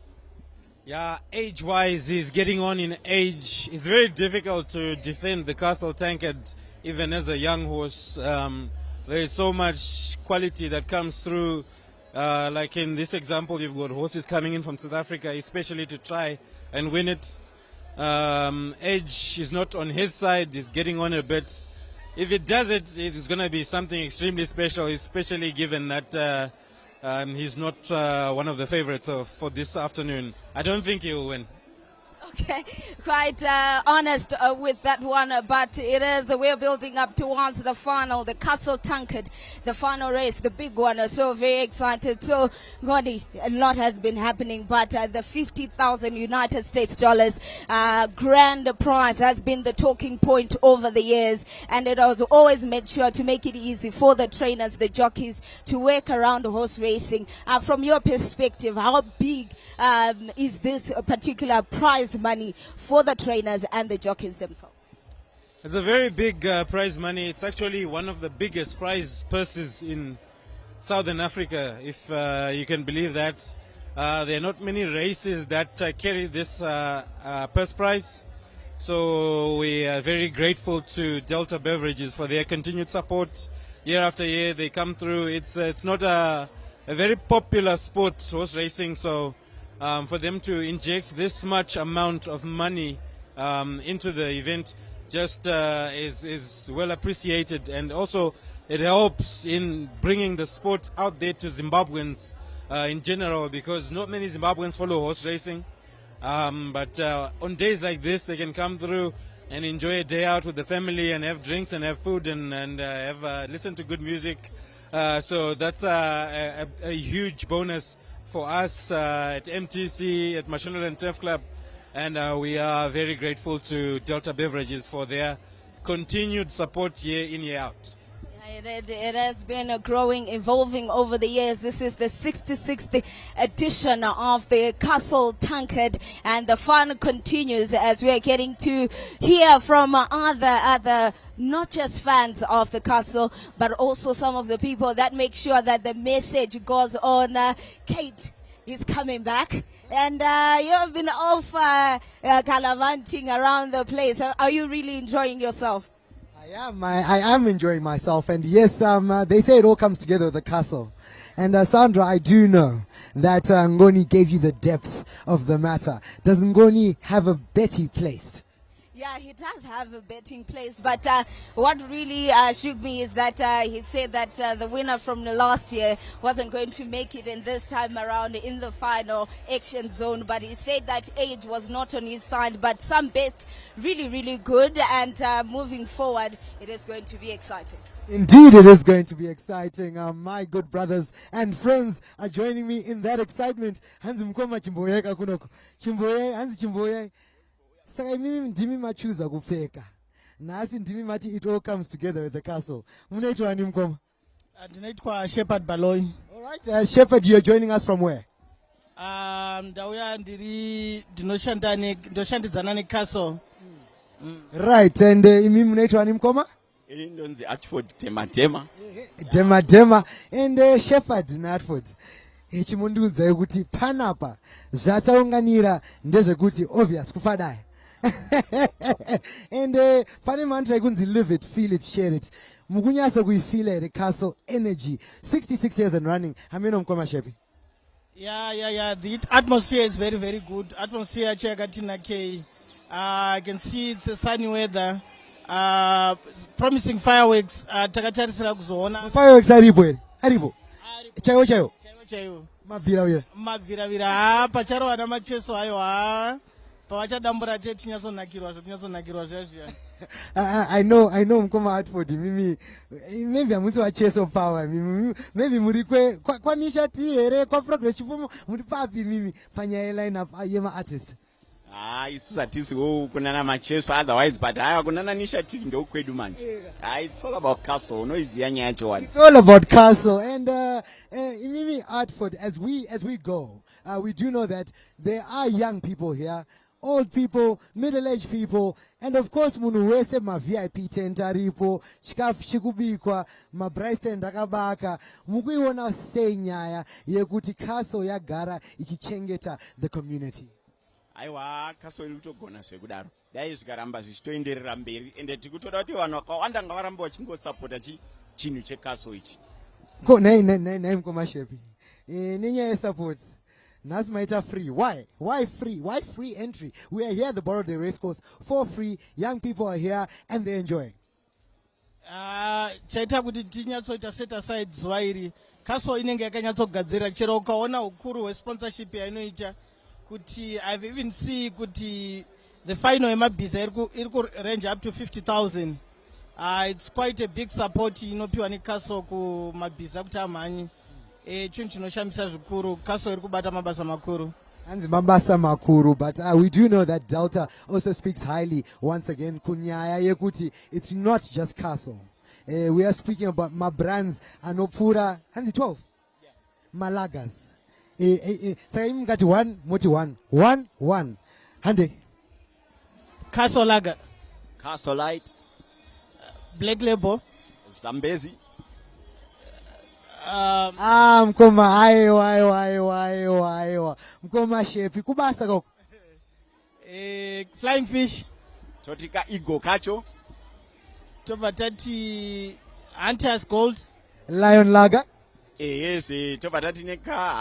Yeah, age-wise, he's getting on in age. It's very difficult to defend the Castle Tankard, even as a young horse. There is so much quality that comes through. Like in this example, you've got horses coming in from South Africa, especially to try and win it. Age is not on his side. He's getting on a bit. If it does it, it's going to be something extremely special, especially given that he's not one of the favorites for this afternoon. I don't think he'll win. Okay, quite honest with that one, but it is, we're building up towards the final, the Castle Tankard, the final race, the big one. So very excited. So, Goni, a lot has been happening, but the 50,000 United States dollars grand prize has been the talking point over the years, and it has always made sure to make it easy for the trainers, the jockeys, to work around horse racing. From your perspective, how big is this particular prize money for the trainers and the jockeys themselves? It's a very big prize money. It's actually one of the biggest prize purses in Southern Africa, if you can believe that. There are not many races that carry this purse prize. So we are very grateful to Delta Beverages for their continued support. Year after year they come through. It's not a very popular sport, horse racing, so for them to inject this much amount of money into the event just is well appreciated, and also it helps in bringing the sport out there to Zimbabweans in general, because not many Zimbabweans follow horse racing, but on days like this they can come through and enjoy a day out with the family and have drinks and have food and have listen to good music. So that's a huge bonus for us at MTC, at National and Turf Club, and we are very grateful to Delta Beverages for their continued support year in, year out. It has been growing, evolving over the years. This is the 66th edition of the Castle Tankard, and the fun continues as we are getting to hear from other not just fans of the castle, but also some of the people that make sure that the message goes on. Kate is coming back, and you've been off gallivanting around the place. Are you really enjoying yourself? I am enjoying myself, and yes, they say it all comes together with the castle. And Sandra, I do know that Ngoni gave you the depth of the matter. Does Ngoni have a betty placed? Yeah, he does have a betting place, but what really shook me is that he said that the winner from the last year wasn't going to make it in this time around in the final Action Zone, but he said that age was not on his side, but some bets really, really good, and moving forward, it is going to be exciting. Indeed, it is going to be exciting. My good brothers and friends are joining me in that excitement. Hansi Mkoma Chimboye kakunoko. Chimboye, Hansi Chimboye. Saka mimi ndimi machuza kufeka. Nasi ndimi mati it all comes together with the castle. Munaitwa ni Mkoma? Ndinaitwa Shepherd Baloyi. All right, Shepherd, you're joining us from where? Ndauya ndoshandidzana neCastle. Right, and imi munaitwa ni mkoma? Ini ndonzi Atford Tema. Tema and Shepherd na Atford. Chimundudza kuti panapa zvatsaunganira ndezvekuti obvious kufadai. And pane mantra yekunzi live it, feel it, share it. Mukunyasa kuifeel it, Castle energy. 66 years and running. Hamino mkoma Shepi? Yeah. The atmosphere is very, very good. Atmosphere chakatina K. I can see it's a sunny weather. Promising fireworks. Takatarisira kuzoona. Fireworks aripo. Chayo. Mavira. Pacharo wana macheso ayo. Pavachadambura te tinyasonakirwa zviya. I know mkoma Atford maybe amusi wa chase of power maybe muri kwa nishati here kwa progress chifumo muri papi mimi fanya line up yema artist Isusu hatisiwo kunana macheso otherwise but haya kunana nishati ndokwedu manje. It's all about Castle. Unoiziya nyaya yacho wani. It's all about Castle and mimi Atford as we go we do know that there are young people here, old people, middle-aged people, and of course munu wese ma VIP tent aripo, chikafu chikubikwa, ma bright tent akabaka. Mukuiona sei nyaya yekuti Castle yagara ichichengeta the community. Aiwa Castle iri kutogona zvekudaro. Dai zvikaramba zvichitoenderera mberi ende tikutoda kuti vanhu vakawanda ngavaramba vachingosapota chinhu cheCastle ichi. Ko nei mkoma Shepi. Ninyaya support. Nasmaita free. Why free? Why free entry? We are here at the Borrowdale Racecourse for free. Young people are here and they enjoy. Chaita kuti tinyatsoita set aside zuva iri. Castle inenge yakanyatsogadzira chero ukaona ukuru hwesponsorship yainoita kuti I've even see kuti the final yemabhiza iri range up to 50,000. It's quite a big support inopiwa neCastle kumabhiza kuti amhanye. Chinhu chinoshamisa zvikuru. Castle iri kubata mabasa makuru. Hanzi mabasa makuru, but we do know that Delta also speaks highly once again kunyaya yekuti it's not just Castle. We are speaking about my brands anopfura hanzi 12 Malagas. Saka imi ngati 1 moti 1 hande Castle Lager, Castle Light, Black Label, Zambesi. Mkoma aiwa mkoma Shepi kubasa koko Flying Fish, Totika Ego Kacho, tobva tati Hunters Gold, Lion Lager. Yes, tobva tati neka.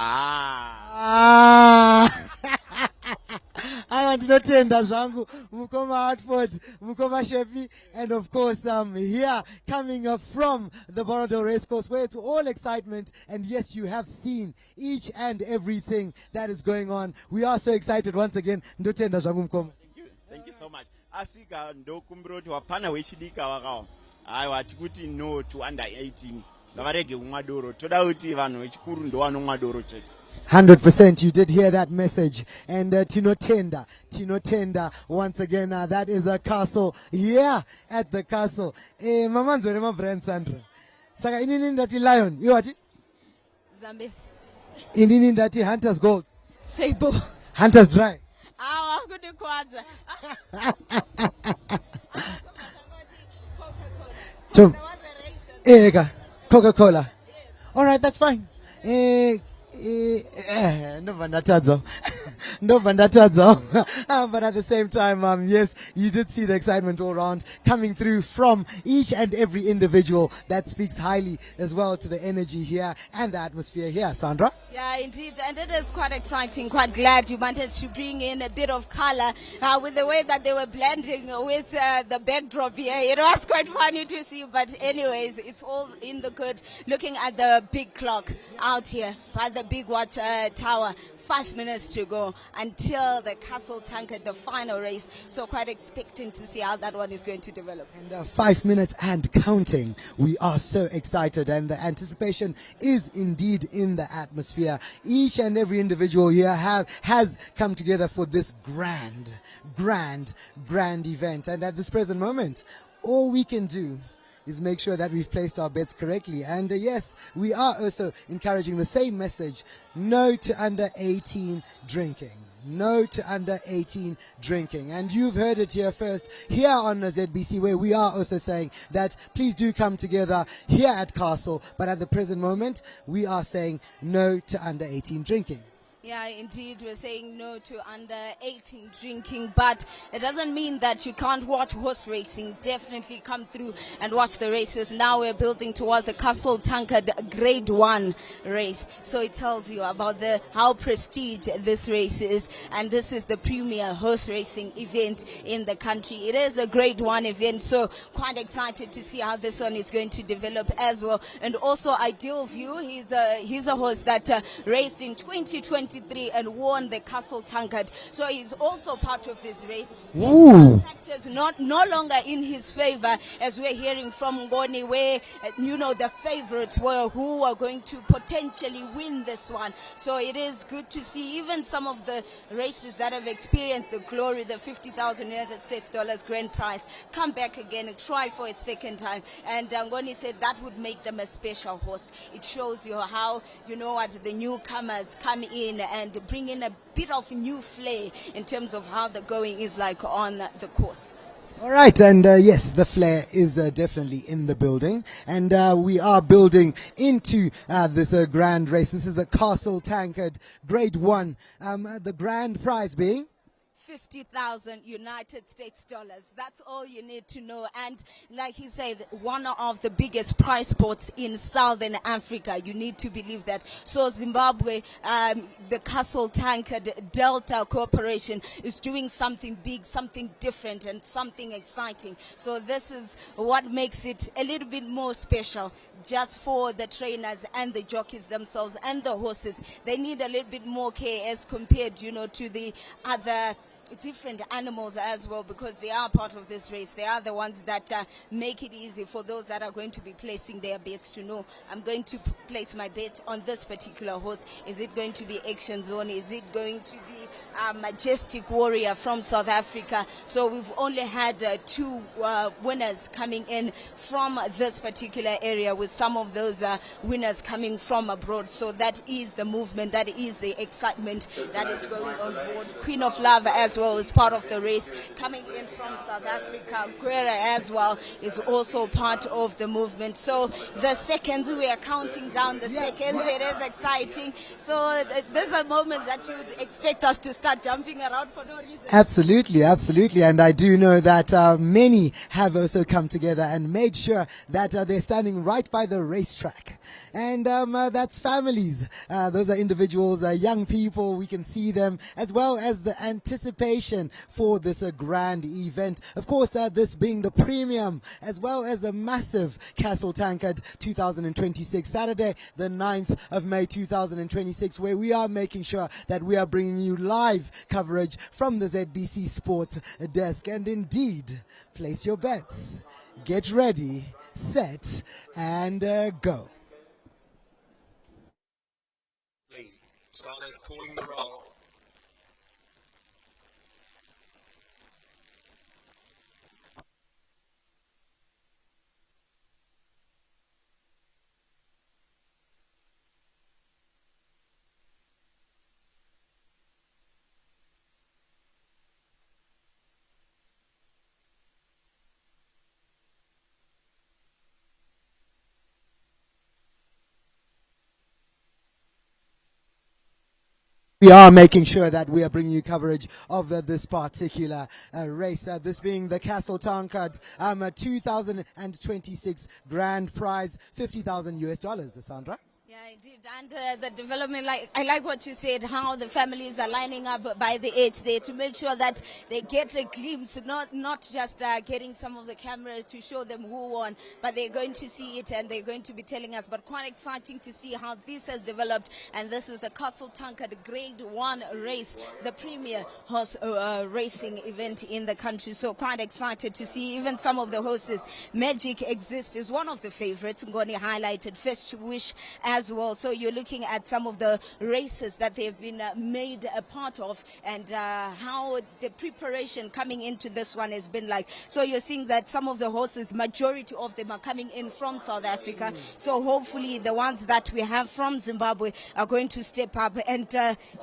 I ndinotenda zvangu mukoma Atford, mukoma Shepi, and of course here coming from the Borrowdale Racecourse where it's all excitement, and yes, you have seen each and everything that is going on. We are so excited once again. Ndotenda zvangu mukoma. Thank you so much. Asika ndokumbira kuti wapana wechidika wakawa. Aiwa tikuti no to under 18. Ngavarege kumwa doro. Toda kuti vanhu vechikuru ndo vanomwa doro chete. 100%, you did hear that message. And Tinotenda, once again, that is a Castle here at the Castle. Mamanzo rema brand Sandra. Saka inini ndati Lion, you what? Zambesi. Inini ndati Hunters Gold. Sable. Hunters Dry. Good kwanza. Coca-Cola. All right, that's fine. No bandatazo. But at the same time, yes, you did see the excitement all around coming through from each and every individual that speaks highly as well to the energy here and the atmosphere here. Sandra? Yeah, indeed. And it is quite exciting. Quite glad you wanted to bring in a bit of color with the way that they were blending with the backdrop here. It was quite funny to see. But anyways, it's all in the good. Looking at the big clock out here by the big water tower. 5 minutes to go until the Castle Tankard, the final race. So quite expecting to see how that one is going to develop. And 5 minutes and counting. We are so excited, and the anticipation is indeed in the atmosphere. Each and every individual here has come together for this grand event. And at this present moment, all we can do is make sure that we've placed our bets correctly. And yes, we are also encouraging the same message: no to under 18 drinking. No to under 18 drinking. And you've heard it here first, here on ZBC, where we are also saying that please do come together here at Castle. But at the present moment, we are saying no to under 18 drinking. Yeah, indeed, we're saying no to under 18 drinking, but it doesn't mean that you can't watch horse racing. Definitely come through and watch the races. Now we're building towards the Castle Tankard Grade 1 race. So it tells you about how prestige this race is, and this is the premier horse racing event in the country. It is a Grade 1 event, so quite excited to see how this one is going to develop as well. And also Ideal View, he's a horse that raced in 2023 and won the Castle Tankard. So he's also part of this race. Ooh. Factors no longer in his favor, as we're hearing from Ngoni, where the favorites were who are going to potentially win this one. So it is good to see even some of the races that have experienced the glory, the 50,000 United States dollars grand prize, come back again and try for a second time. And Ngoni said that would make them a special horse. It shows you how, the newcomers come in and bring in a bit of new flair in terms of how the going is like on the course. All right, and yes, the flair is definitely in the building, and we are building into this grand race. This is the Castle Tankard Grade 1, the grand prize being 50,000 United States dollars. That's all you need to know. And like he said, one of the biggest prize sports in Southern Africa. You need to believe that. So Zimbabwe, the Castle Tankard Delta Corporation is doing something big, something different, and something exciting. So this is what makes it a little bit more special just for the trainers and the jockeys themselves and the horses. They need a little bit more care as compared, to the other different animals as well, because they are part of this race. They are the ones that make it easy for those that are going to be placing their bets to know, I'm going to place my bet on this particular horse. Is it going to be Action Zone? Is it going to be Majestic Warrior from South Africa? So we've only had two winners coming in from this particular area, with some of those winners coming from abroad. So that is the movement, that is the excitement that is going on board. Queen of Love as well is part of the race, coming in from South Africa. Guerra as well is also part of the movement. So the seconds, we are counting down the seconds. It is exciting. So there's a moment that you would expect us to start jumping around for no reason. Absolutely, absolutely. And I do know that many have also come together and made sure that they're standing right by the racetrack. And that's families. Those are individuals, young people. We can see them, as well as the anticipation for this grand event. Of course, this being the premium, as well as a massive Castle Tankard 2026, Saturday, the 9th of May 2026, where we are making sure that we are bringing you live coverage from the ZBC Sports desk. And indeed, place your bets. Get ready, set, and go. Starters calling the roll. We are making sure that we are bringing you coverage of this particular race. This being the Castle Tankard 2026 grand prize, 50,000 US dollars, Sandra. Yeah, indeed. And the development, I like what you said, how the families are lining up by the edge there to make sure that they get a glimpse, not just getting some of the cameras to show them who won, but they're going to see it and they're going to be telling us. But quite exciting to see how this has developed. And this is the Castle Tankard Grade 1 race, the premier horse racing event in the country. So quite excited to see even some of the horses. Magic Exist is one of the favorites. Ngoni highlighted First Wish as as well. So you're looking at some of the races that they've been made a part of, and how the preparation coming into this one has been like. So you're seeing that some of the horses, majority of them are coming in from South Africa. So hopefully the ones that we have from Zimbabwe are going to step up. And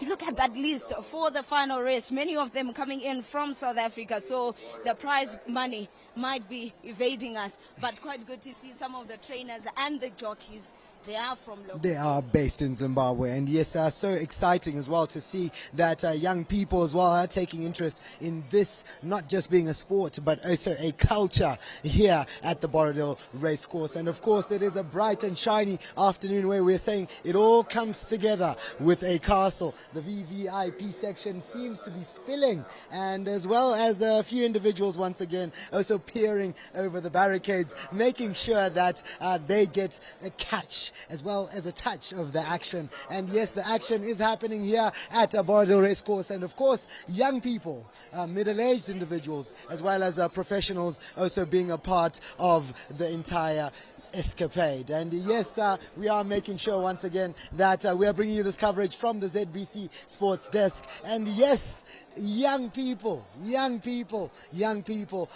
you look at that list for the final race, many of them coming in from South Africa. So the prize money might be evading us, but quite good to see some of the trainers and the jockeys. They are from local. They are based in Zimbabwe, and yes, so exciting as well to see that young people as well are taking interest in this, not just being a sport, but also a culture here at the Borodale Racecourse. And of course, it is a bright and shiny afternoon where we're saying it all comes together with a castle. The VVIP section seems to be spilling, and as well as a few individuals once again also peering over the barricades, making sure that they get a catch as well as a touch of the action. And yes, the action is happening here at Borodale Racecourse, and of course young people, middle-aged individuals, as well as professionals also being a part of the entire escapade. And yes, we are making sure once again that we are bringing you this coverage from the ZBC Sports Desk. And yes, young people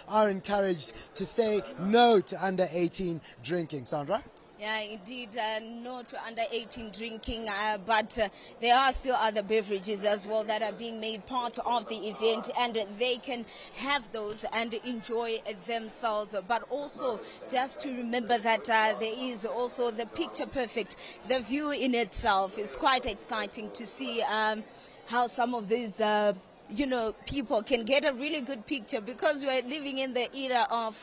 are encouraged to say no to under 18 drinking. Sandra? Yeah, indeed, no to under 18 drinking, but there are still other beverages as well that are being made part of the event, and they can have those and enjoy themselves. But also just to remember that there is also the picture perfect. The view in itself is quite exciting to see how some of these people can get a really good picture, because we're living in the era of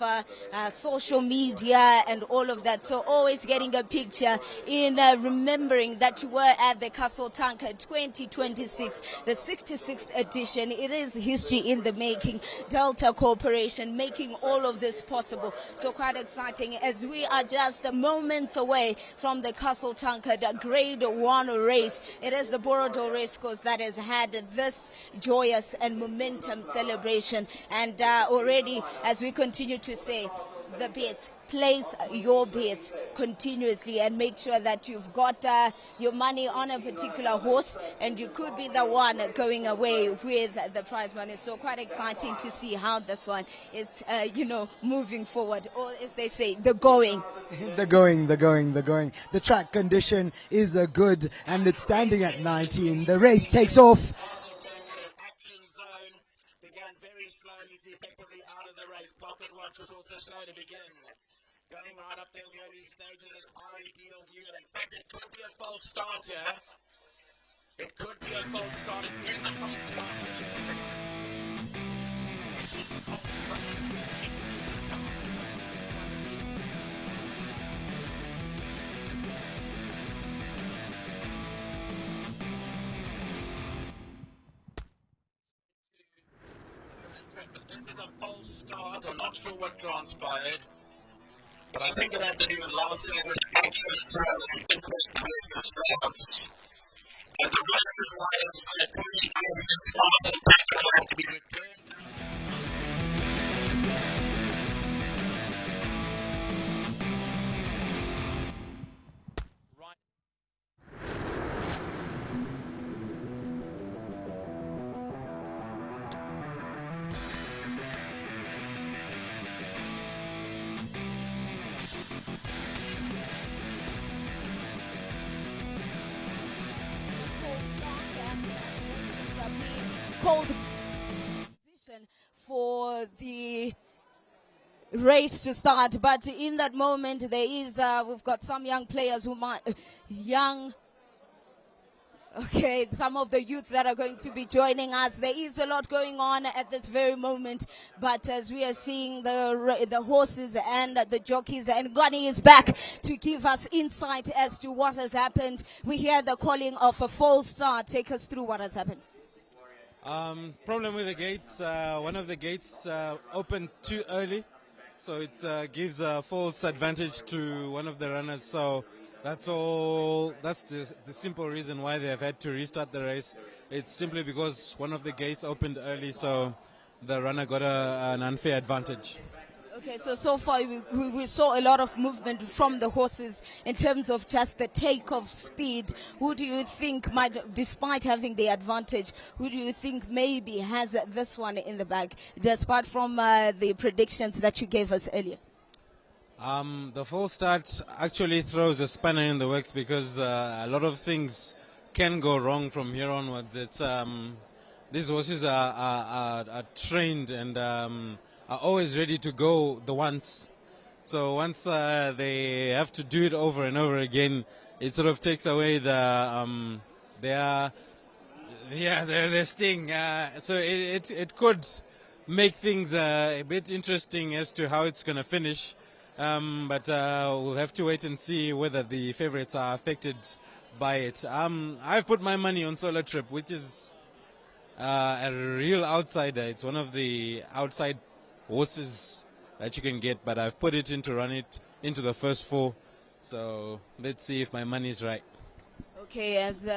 social media and all of that. So always getting a picture in remembering that you were at the Castle Tankard 2026, the 66th edition. It is history in the making. Delta Corporation making all of this possible. So quite exciting as we are just moments away from the Castle Tankard Grade 1 race. It is the Borodale Racecourse that has had this joyous and momentum celebration, and already, as we continue to say, the bets, place your bets continuously and make sure that you've got your money on a particular horse, and you could be the one going away with the prize money. So quite exciting to see how this one is moving forward, or as they say, the going. The going. The track condition is good, and it's standing at 19. The race takes off. Effectively out of the race. Pocket Watch was also slow to begin. Going right up there in the early stages is ideal view. In fact, it could be a false start here. It could be a false start. It is a false start. I'm not sure what transpired, but I think it had to do with last season's actions and the reason why it was a 2026 Castle Tankard will have to be returned. Cold position for the race to start, but in that moment there is we've got some young players who might some of the youth that are going to be joining us. There is a lot going on at this very moment, but as we are seeing the horses and the jockeys, and Gani is back to give us insight as to what has happened. We hear the calling of a false start. Take us through what has happened. Problem with the gates. One of the gates opened too early, so it gives a false advantage to one of the runners. So that's all. That's the simple reason why they have had to restart the race. It's simply because one of the gates opened early, so the runner got an unfair advantage. Okay, so far we saw a lot of movement from the horses in terms of just the takeoff speed. Who do you think might, despite having the advantage, who do you think maybe has this one in the bag, despite from the predictions that you gave us earlier? The full start actually throws a spanner in the works because a lot of things can go wrong from here onwards. It's these horses are trained and are always ready to go the once. So once they have to do it over and over again, it sort of takes away their sting. So it could make things a bit interesting as to how it's going to finish. But we'll have to wait and see whether the favorites are affected by it. I've put my money on Solar Trip, which is a real outsider. It's one of the outside horses that you can get, but I've put it in to run it into the first 4. So let's see if my money is right. Okay, as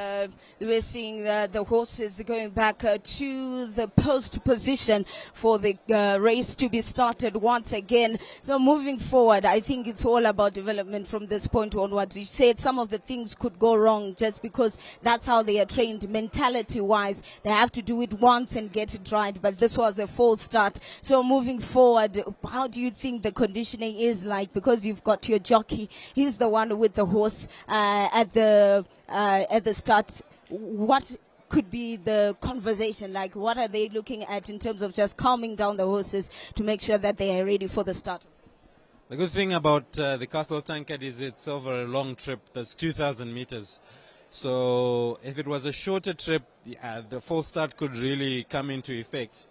we're seeing the horses going back to the post position for the race to be started once again. So moving forward, I think it's all about development from this point onwards. You said some of the things could go wrong just because that's how they are trained mentality-wise. They have to do it once and get it right, but this was a false start. So moving forward, how do you think the conditioning is like? Because you've got your jockey, he's the one with the horse at the start. What could be the conversation like? What are they looking at in terms of just calming down the horses to make sure that they are ready for the start? The good thing about the Castle Tankard is it's over a long trip. That's 2,000 meters. So if it was a shorter trip, the full start could really come into effect.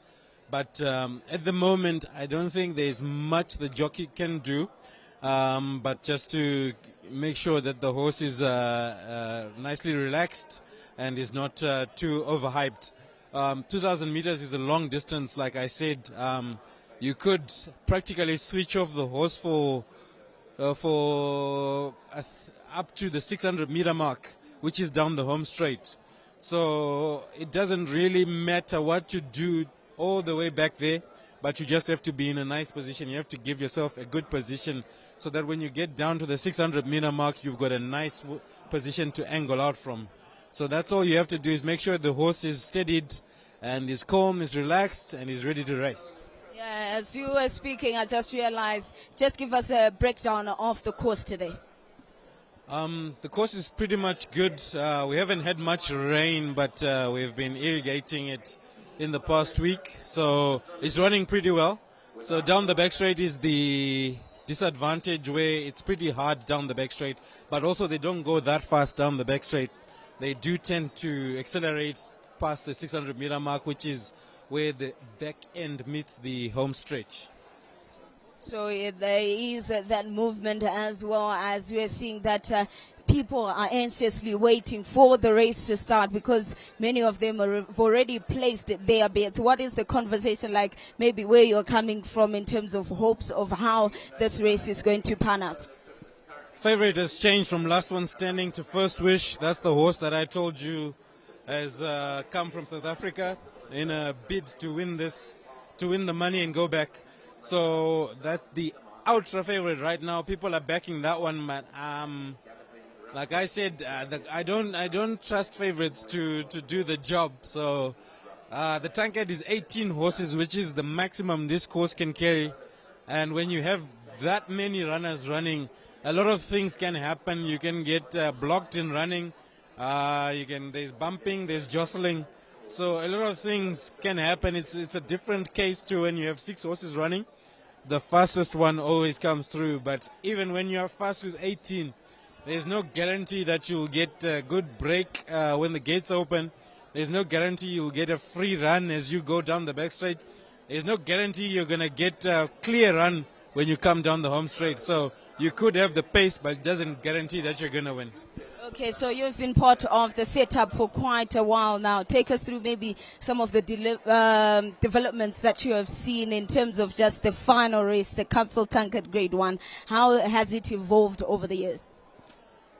But at the moment, I don't think there's much the jockey can do. But just to make sure that the horse is nicely relaxed and is not too overhyped. 2,000 meters is a long distance, like I said. You could practically switch off the horse for up to the 600 meter mark, which is down the home straight. So it doesn't really matter what you do all the way back there, but you just have to be in a nice position. You have to give yourself a good position so that when you get down to the 600 meter mark, you've got a nice position to angle out from. So that's all you have to do, is make sure the horse is steadied and is calm, is relaxed, and is ready to race. Yeah, as you were speaking, I just realized, just give us a breakdown of the course today. The course is pretty much good. We haven't had much rain, but we've been irrigating it in the past week, so it's running pretty well. So down the back straight is the disadvantage, where it's pretty hard down the back straight, but also they don't go that fast down the back straight. They do tend to accelerate past the 600 meter mark, which is where the back end meets the home stretch. So there is that movement, as well as we're seeing that people are anxiously waiting for the race to start, because many of them have already placed their bets. What is the conversation like, maybe where you're coming from in terms of hopes of how this race is going to pan out? Favorite has changed from Last One Standing to First Wish. That's the horse that I told you has come from South Africa in a bid to win this, to win the money and go back. So that's the ultra favorite right now. People are backing that one, but like I said, I don't trust favorites to do the job. So the Tankard is 18 horses, which is the maximum this course can carry. And when you have that many runners running, a lot of things can happen. You can get blocked in running. There's bumping, there's jostling. So a lot of things can happen. It's a different case to when you have 6 horses running. The fastest one always comes through. But even when you are fast with 18, there's no guarantee that you'll get a good break when the gates open. There's no guarantee you'll get a free run as you go down the back straight. There's no guarantee you're going to get a clear run when you come down the home straight. So you could have the pace, but it doesn't guarantee that you're going to win. Okay, so you've been part of the setup for quite a while now. Take us through maybe some of the developments that you have seen in terms of just the final race, the Castle Tankard Grade 1. How has it evolved over the years?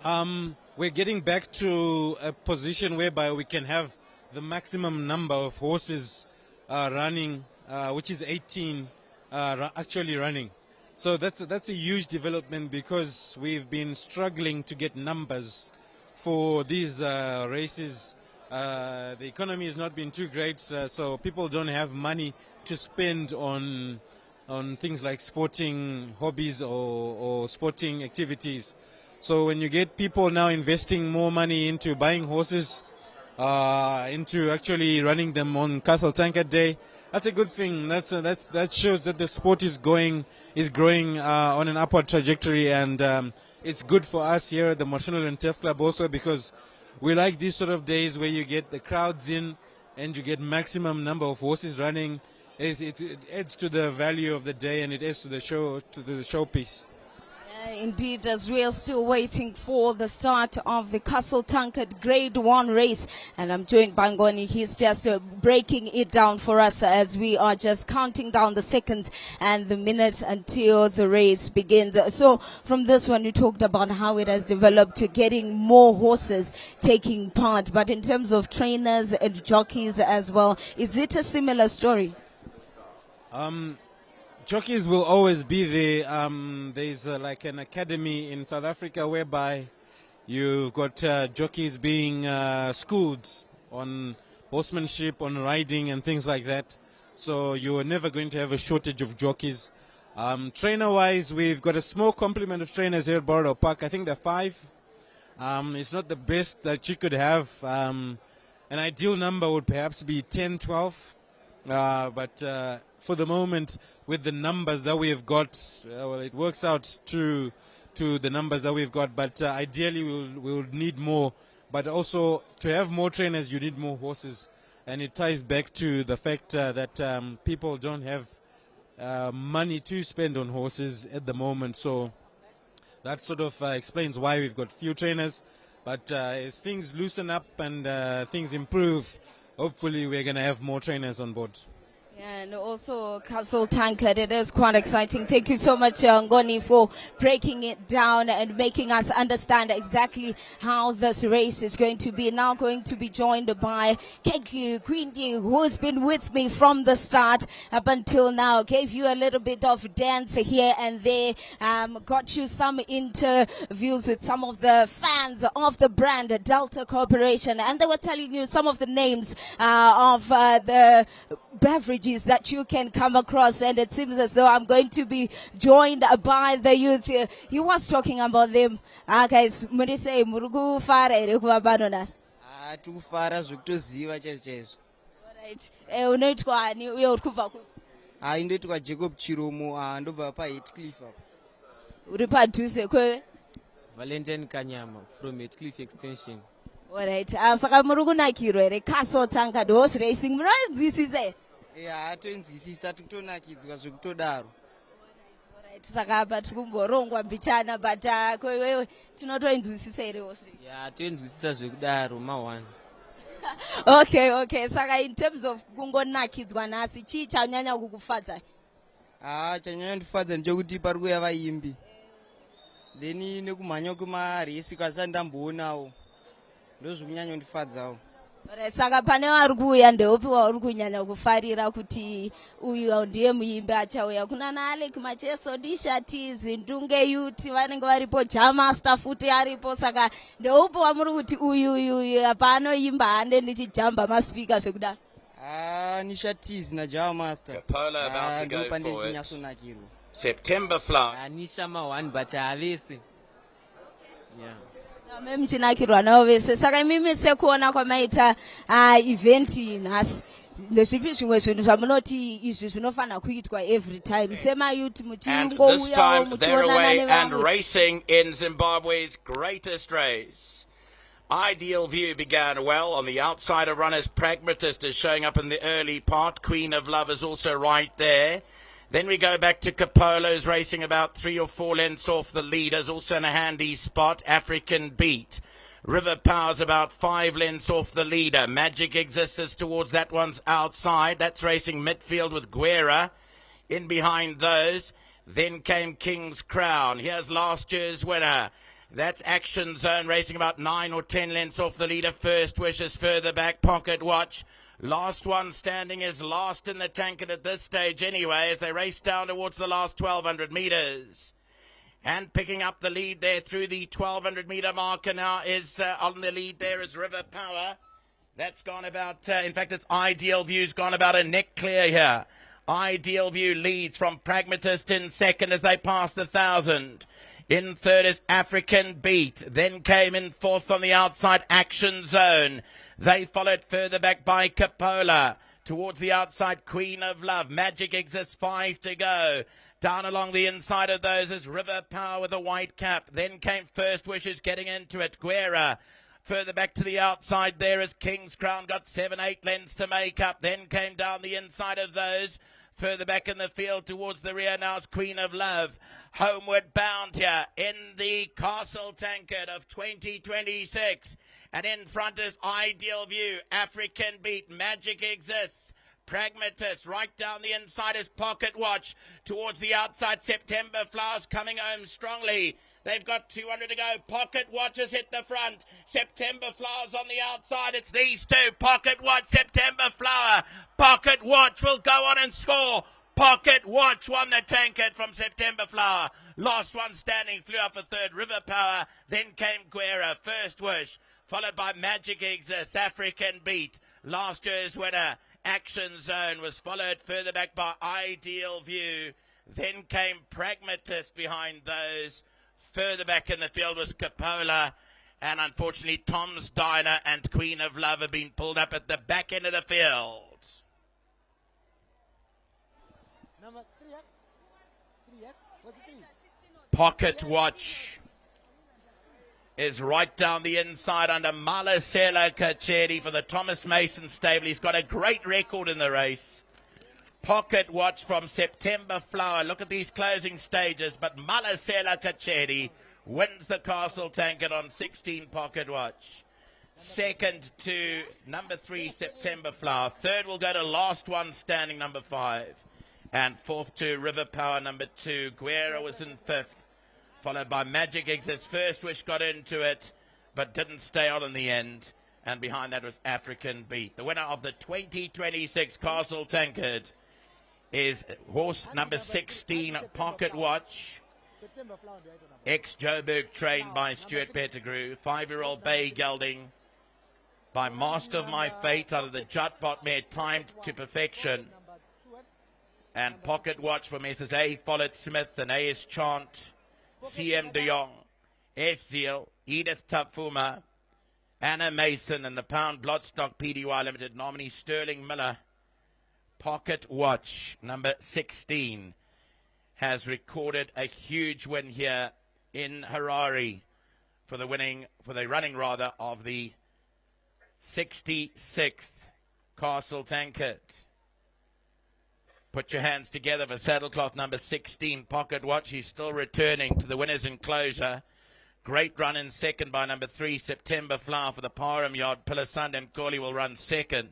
We're getting back to a position whereby we can have the maximum number of horses running, which is 18. actually running. So that's a huge development because we've been struggling to get numbers for these races. The economy has not been too great, so people don't have money to spend on things like sporting hobbies or sporting activities. So when you get people now investing more money into buying horses, into actually running them on Castle Tankard Day, that's a good thing. That shows that the sport is growing on an upward trajectory, and it's good for us here at the Marshall and Turf Club also, because we like these sort of days where you get the crowds in and you get maximum number of horses running. It adds to the value of the day, and it adds to the showpiece. Indeed, as we are still waiting for the start of the Castle Tankard Grade 1 race. And I'm joined by Ngoni. He's just breaking it down for us as we are just counting down the seconds and the minutes until the race begins. So from this one, you talked about how it has developed to getting more horses taking part. But in terms of trainers and jockeys as well, is it a similar story? Jockeys will always be there. There's like an academy in South Africa whereby you've got jockeys being schooled on horsemanship, on riding and things like that. So you're never going to have a shortage of jockeys. Trainer-wise, we've got a small complement of trainers here at Borrowdale Park. I think they're 5. It's not the best that you could have. An ideal number would perhaps be 10, 12. But for the moment, with the numbers that we have got, well, it works out to the numbers that we've got. But ideally, we'll need more. But also, to have more trainers, you need more horses. And it ties back to the fact that people don't have money to spend on horses at the moment. So that sort of explains why we've got few trainers. But as things loosen up and things improve, hopefully we're going to have more trainers on board. Yeah, and also Castle Tankard, it is quite exciting. Thank you so much, Ngoni, for breaking it down and making us understand exactly how this race is going to be. Now going to be joined by Kekli Quindi, who's been with me from the start up until now. Gave you a little bit of dance here and there. Got you some interviews with some of the fans of the brand Delta Corporation, and they were telling you some of the names of the beverages that you can come across, and it seems as though I'm going to be joined by the youth here. He was talking about them. Guys, murise murugu fara ere kuvabanonas. Tikufara zvekutoziva chaizvo. Alright. Unoitwa ani uye uri kubva ku? Indoitwa Jacob Chiromo, ndobva paHeathcliff apo. Uri padhuze kwewe? Valentine Kanyama from Heathcliff Extension. Alright. Saka muri kunakirwa ere Castle Tankard horse racing munonzwisisa ere? Toinzwisisa tikutonakidzwa zvekutodaro. Saka apa tikumborongwa mbichana, but kwewewe tinotoinzwisisa ere horse racing? Toinzwisisa zvekudaro ma1. Okay. Saka in terms of kungonakidzwa nhasi, chii chanyanya kukufadza? Chanyanya ndifadza ndechekuti pari kuuya vaimbi. Then nekumhanya kwemaresi kwasati ndamboonawo. Ndozvikunyanya kundifadzawo. Saka pane vari kuuya ndeupi wauri kunyanya kufarira kuti uyu ndiye muimbi achauya? Kuna naAlec Macheso, Dishati, Zindunge Youth vanenge varipo, Jamaster futi aripo. Saka ndeupi wamuri kuti uyu apanoimba hande ndichijamba maspika zvekudaro? Nishatiz naJamaster. Capola about to go for it. September fly. Nisha ma1 but havesi. Yeah. Memchinakirwa navo vese. Saka imimi sekuona kwamaita event nhasi, ndezvipi zvimwe zvinhu zvamunoti izvi zvinofana kuitwa every time semayouth muchingouyawo muchionana and nevamwe? racing in Zimbabwe's greatest race. Ideal View began well on the outside of runners. Pragmatist is showing up in the early part. Queen of Love is also right there. Then we go back to Capolo's racing about 3 or 4 lengths off the leaders, also in a handy spot. African Beat. River Power's about 5 lengths off the leader. Magic Existence towards that one's outside. That's racing midfield with Guerra in behind those. Then came King's Crown. Here's last year's winner. That's Action Zone racing about 9 or 10 lengths off the leader. First Wish is further back. Pocket Watch Last one standing is last in the Tankard at this stage anyway, as they race down towards the last 1,200 metres. And picking up the lead there through the 1,200 metre marker now is on the lead there is River Power. That's gone about, in fact, it's Ideal View's gone about a neck clear here. Ideal View leads from Pragmatist in second as they pass the 1,000. In third is African Beat. Then came in fourth on the outside Action Zone. They followed further back by Capola. Towards the outside Queen of Love. Magic Exists, 5 to go. Down along the inside of those is River Power with a white cap. Then came First Wishes getting into it. Guerra. Further back to the outside there is King's Crown. Got 7-8 lengths to make up. Then came down the inside of those. Further back in the field towards the rear now is Queen of Love. Homeward bound here in the Castle Tankard of 2026. And in front is Ideal View, African Beat, Magic Exists, Pragmatist. Right down the inside is Pocket Watch. Towards the outside, September Flowers coming home strongly. They've got 200 to go. Pocket Watch has hit the front. September Flowers on the outside. It's these two. Pocket Watch, September Flower. Pocket Watch will go on and score. Pocket Watch won the Tankard from September Flower. Last one standing flew up for third. River Power. Then came Guerra. First Wish. Followed by Magic Exists. African Beat. Last year's winner. Action Zone was followed further back by Ideal View. Then came Pragmatist behind those. Further back in the field was Capola. And unfortunately, Tom's Diner and Queen of Love have been pulled up at the back end of the field. Number 3, what's the thing? Pocket Watch is right down the inside under Malasela Kacheri for the Thomas Mason stable. He's got a great record in the race. Pocket Watch from September Flower. Look at these closing stages. But Malasela Kacheri wins the Castle Tankard on 16 Pocket Watch. Second to number 3, September Flower. Third will go to last one standing, number 5. And fourth to River Power, number 2. Guerra was in fifth. Followed by Magic Exists. First Wish got into it, but didn't stay on in the end. And behind that was African Beat. The winner of the 2026 Castle Tankard is horse number 16, Pocket Watch. Ex-Joburg, trained by Stuart Pettigrew. 5-year-old Bay Gelding by Master of My Fate out of the Jutbot mare, timed to perfection. And Pocket Watch from SSA followed Smith and AS Chant, CM De Jong, S. Zeal, Edith Tapfuma, Anna Mason, and the Pound Bloodstock PDY Limited nominee Sterling Miller. Pocket Watch, number 16, has recorded a huge win here in Harare for the running of the 66th Castle Tankard. Put your hands together for saddlecloth number 16, Pocket Watch. He's still returning to the winner's enclosure. Great run in second by number 3, September Flower for the Parham Yard. Pilasandem Koli will run second.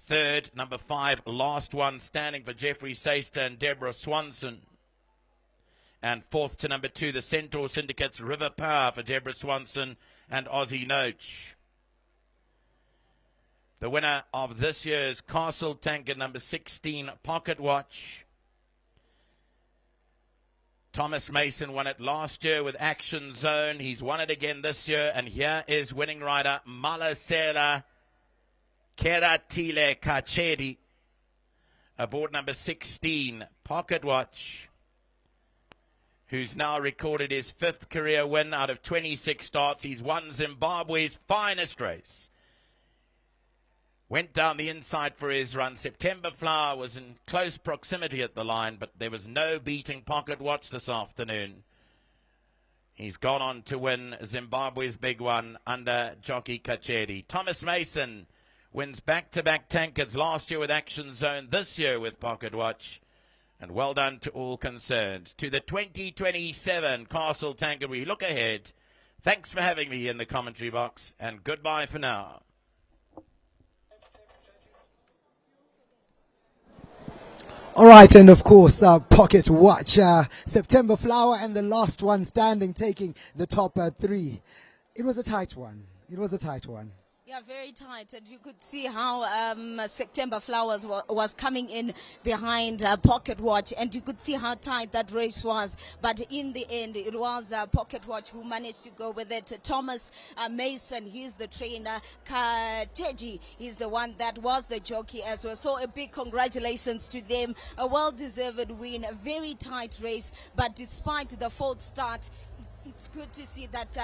Third, number 5, last one standing for Jeffrey Saister and Deborah Swanson. And fourth to number 2, the Centaur Syndicate's River Power for Deborah Swanson and Ozzie Noach. The winner of this year's Castle Tankard number 16, Pocket Watch. Thomas Mason won it last year with Action Zone. He's won it again this year. And here is winning rider Malasela Keratile Kacheri. Aboard number 16, Pocket Watch, who's now recorded his 5th career win out of 26 starts. He's won Zimbabwe's finest race. Went down the inside for his run. September Flower was in close proximity at the line, but there was no beating Pocket Watch this afternoon. He's gone on to win Zimbabwe's big one under jockey Kacheri. Thomas Mason wins back-to-back tankards last year with Action Zone, this year with Pocket Watch. And well done to all concerned. To the 2027 Castle Tankard we look ahead. Thanks for having me in the commentary box, and goodbye for now. All right, and of course, Pocket Watch, September Flower, and the last one standing, taking the top 3. It was a tight one. Yeah, very tight. And you could see how September Flowers was coming in behind Pocket Watch, and you could see how tight that race was. But in the end, it was Pocket Watch who managed to go with it. Thomas Mason, he's the trainer. Kateji, he's the one that was the jockey as well. So a big congratulations to them. A well-deserved win, a very tight race. But despite the false start, it's good to see that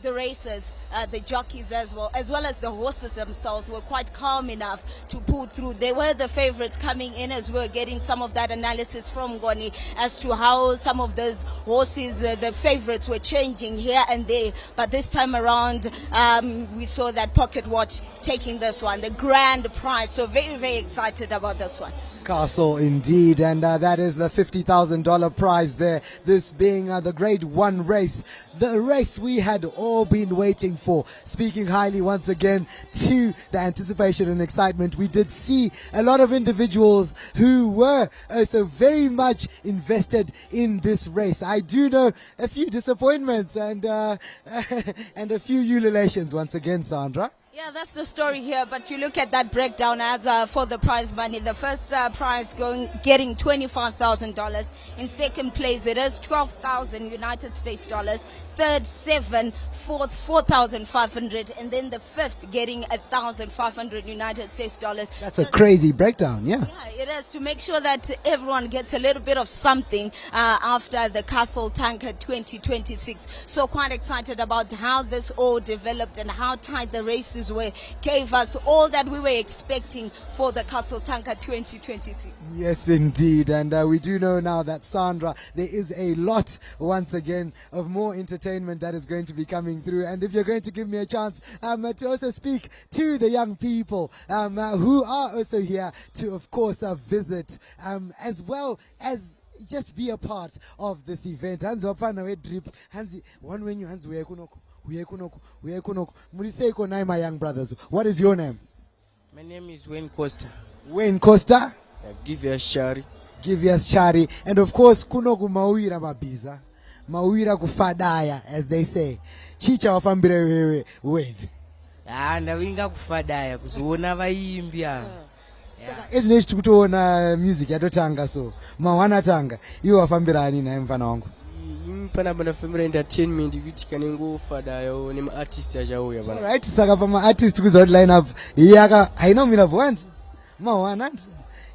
the racers, the jockeys as well as the horses themselves, were quite calm enough to pull through. They were the favorites coming in, as we're getting some of that analysis from Goni as to how some of those horses, the favorites, were changing here and there. But this time around, we saw that Pocket Watch taking this one, the grand prize. So very, very excited about this one. Castle indeed, and that is the $50,000 prize there, this being the grade 1 race, the race we had all been waiting for. Speaking highly once again to the anticipation and excitement, we did see a lot of individuals who were so very much invested in this race. I do know a few disappointments and and a few ululations once again, Sandra. Yeah, that's the story here. But you look at that breakdown as for the prize money. The first prize getting $25,000. In second place, it is 12,000 United States dollars. Third, 7. Fourth, 4,500, and then the fifth getting 1,500 United States dollars. That's a crazy breakdown, yeah. Yeah, it is, to make sure that everyone gets a little bit of something after the Castle Tankard 2026. So quite excited about how this all developed and how tight the races were. Gave us all that we were expecting for the Castle Tankard 2026. Yes, indeed, and we do know now that, Sandra, there is a lot once again of more entertainment that is going to be coming through. And if you're going to give me a chance to also speak to the young people who are also here to, of course, visit as well as just be a part of this event. Hanzi wapana we drip, Hanzi one when you Hanzi we Muriseko nai, my young brothers. What is your name? My name is Wayne Costa. Wayne Costa. Give you a shari. Give us Chari. And of course, kunoku mawira mabiza. Mawira kufadaya, as they say. Chicha wafambire wewe Wayne. Ndawinga kufadaya kuzoona vaimbya. Saka ezine kutoona music yatotanga so. Mawana tanga. Iwe wafambirani na mfana wangu. Pana bana family entertainment kuti kanengo fadaya ne ma artist ajauya bana. Alright, saka pa ma artist kuza line up. Yaka ainomira bwanje. Mawana nti.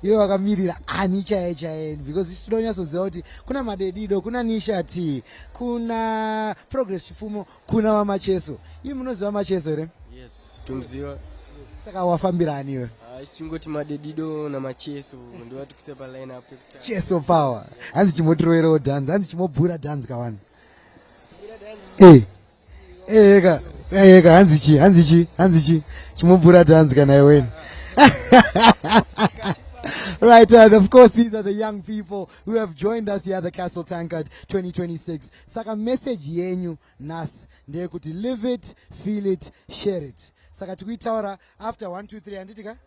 Iwe wakamirira ani chaye because isidonya so zoti kuna madedido, kuna nishati, kuna progress chifumo, kuna wamacheso. Iwe munoziva wamacheso re? Yes, tumziva. Saka wafambirani iwe. Chingoti madedido na macheso ndo watu kusepa line up. Cheso power. Hanzi chimotrowero dance, hanzi chimobhura dance kawana. Eka hanzi chi chimobhura dance kana iwe. Right, of course, these are the young people who have joined us here at the Castle Tankard 2026. Saka message yenyu nas ndeye kuti live it, feel it, share it. Saka tukuitaura after 1, 2, 3 anditika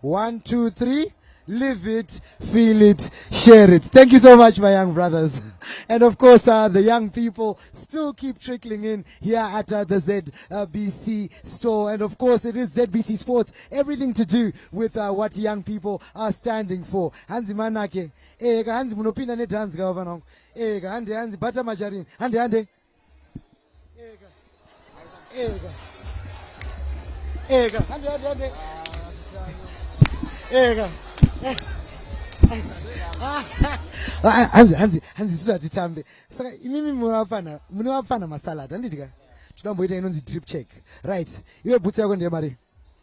1, 2, 3. Live it, feel it, share it. Thank you so much, my young brothers. And of course, the young people still keep trickling in here at the ZBC store. And of course, it is ZBC Sports. Everything to do with what young people are standing for. Hanzi manake. Hanzi munopinda ne dance kawa vanongo. Hanzi bata majarini. Hande. Hande. Hanzi susati tambe. Saka imimi munawafana masalad anditika. Tudamboita inonzi drip check. Right. Iwe boots yako ndiye mari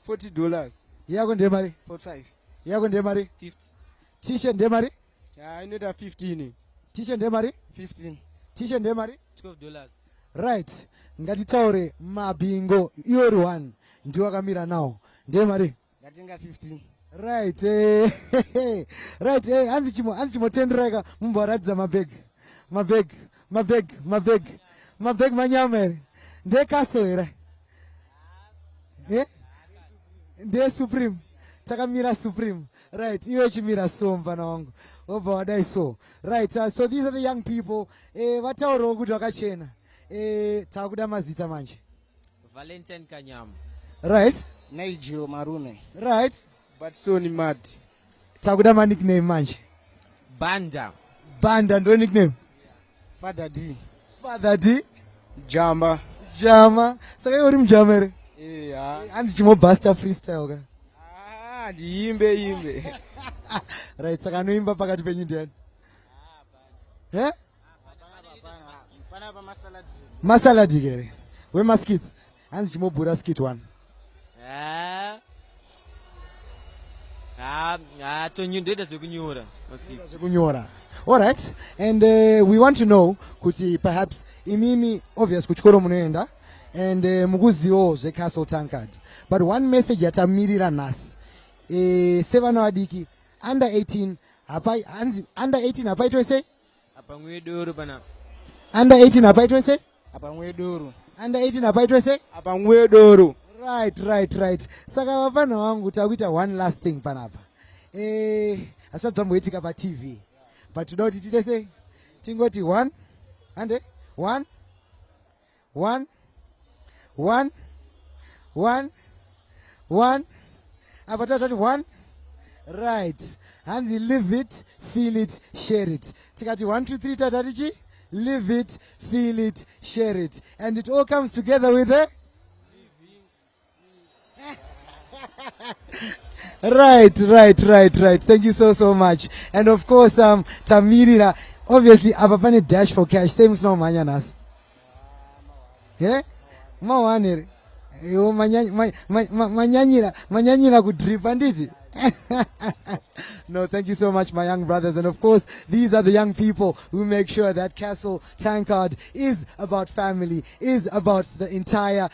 $40. Yako ndiye mari 45. Yako ndiye mari 50. T-shirt ndiye mari? Yeah, I need a 15. T-shirt ndiye mari 15. T-shirt ndiye mari $12. Right. Ngatitaure mabingo iwe one ndiye wakamira nawo. Ndiye mari Ngatenga 15. Right, right, hanzi chimotendreka mumboratidza mabeg manyama nde Castle here nde Supreme takamira Supreme. Right, iwe chimira so mfana wangu obva wadai so. Right, so these are the young people vataurawo kuti vakachena. Takuda mazita manje. Valentine Kanyama. Right? Nigel Marume. Right? But so ni mad. Takuda ma nickname manje. Banda. Banda ndo nickname. Father D. Father D. Jamba. Jama. Saka uri mjamere. Yeah. Anzi chimo Buster freestyle ka. Yimbe. Right, saka noimba pakati penyu ndiani? Eh? Masaladi kere. We maskits. Anzi chimo bura skit one. Kunyora. All right, and we want to know kuti perhaps imimi obvious kuchikoro munoenda and mukuziwo zveCastle Tankard, but one message yatamirira nhasi sevana vadiki under 18 under 18 hapaitwe sei Apamwedoro bana. under 18 hapaitwe sei Apamwedoro. under 18 hapaitwe sei Apamwedoro. right. Saka vafana vangu takuita one last thing panapa. Asadzamboitika pa TV. But today tite sei tingoti 1 and 1 apa tatati 1 right. Hanzi live it, feel it, share it. Tikati 1 2 3 tatati chi live it, feel it, share it, and it all comes together with a Right. Thank you so much. And of course, Tamirira, obviously, Abapane dash for cash. Same snow manyanas. Yeah? Mawanere. Yo manyanyira could drip and it. No, thank you so much, my young brothers. And of course, these are the young people who make sure that Castle Tankard is about family, is about the entire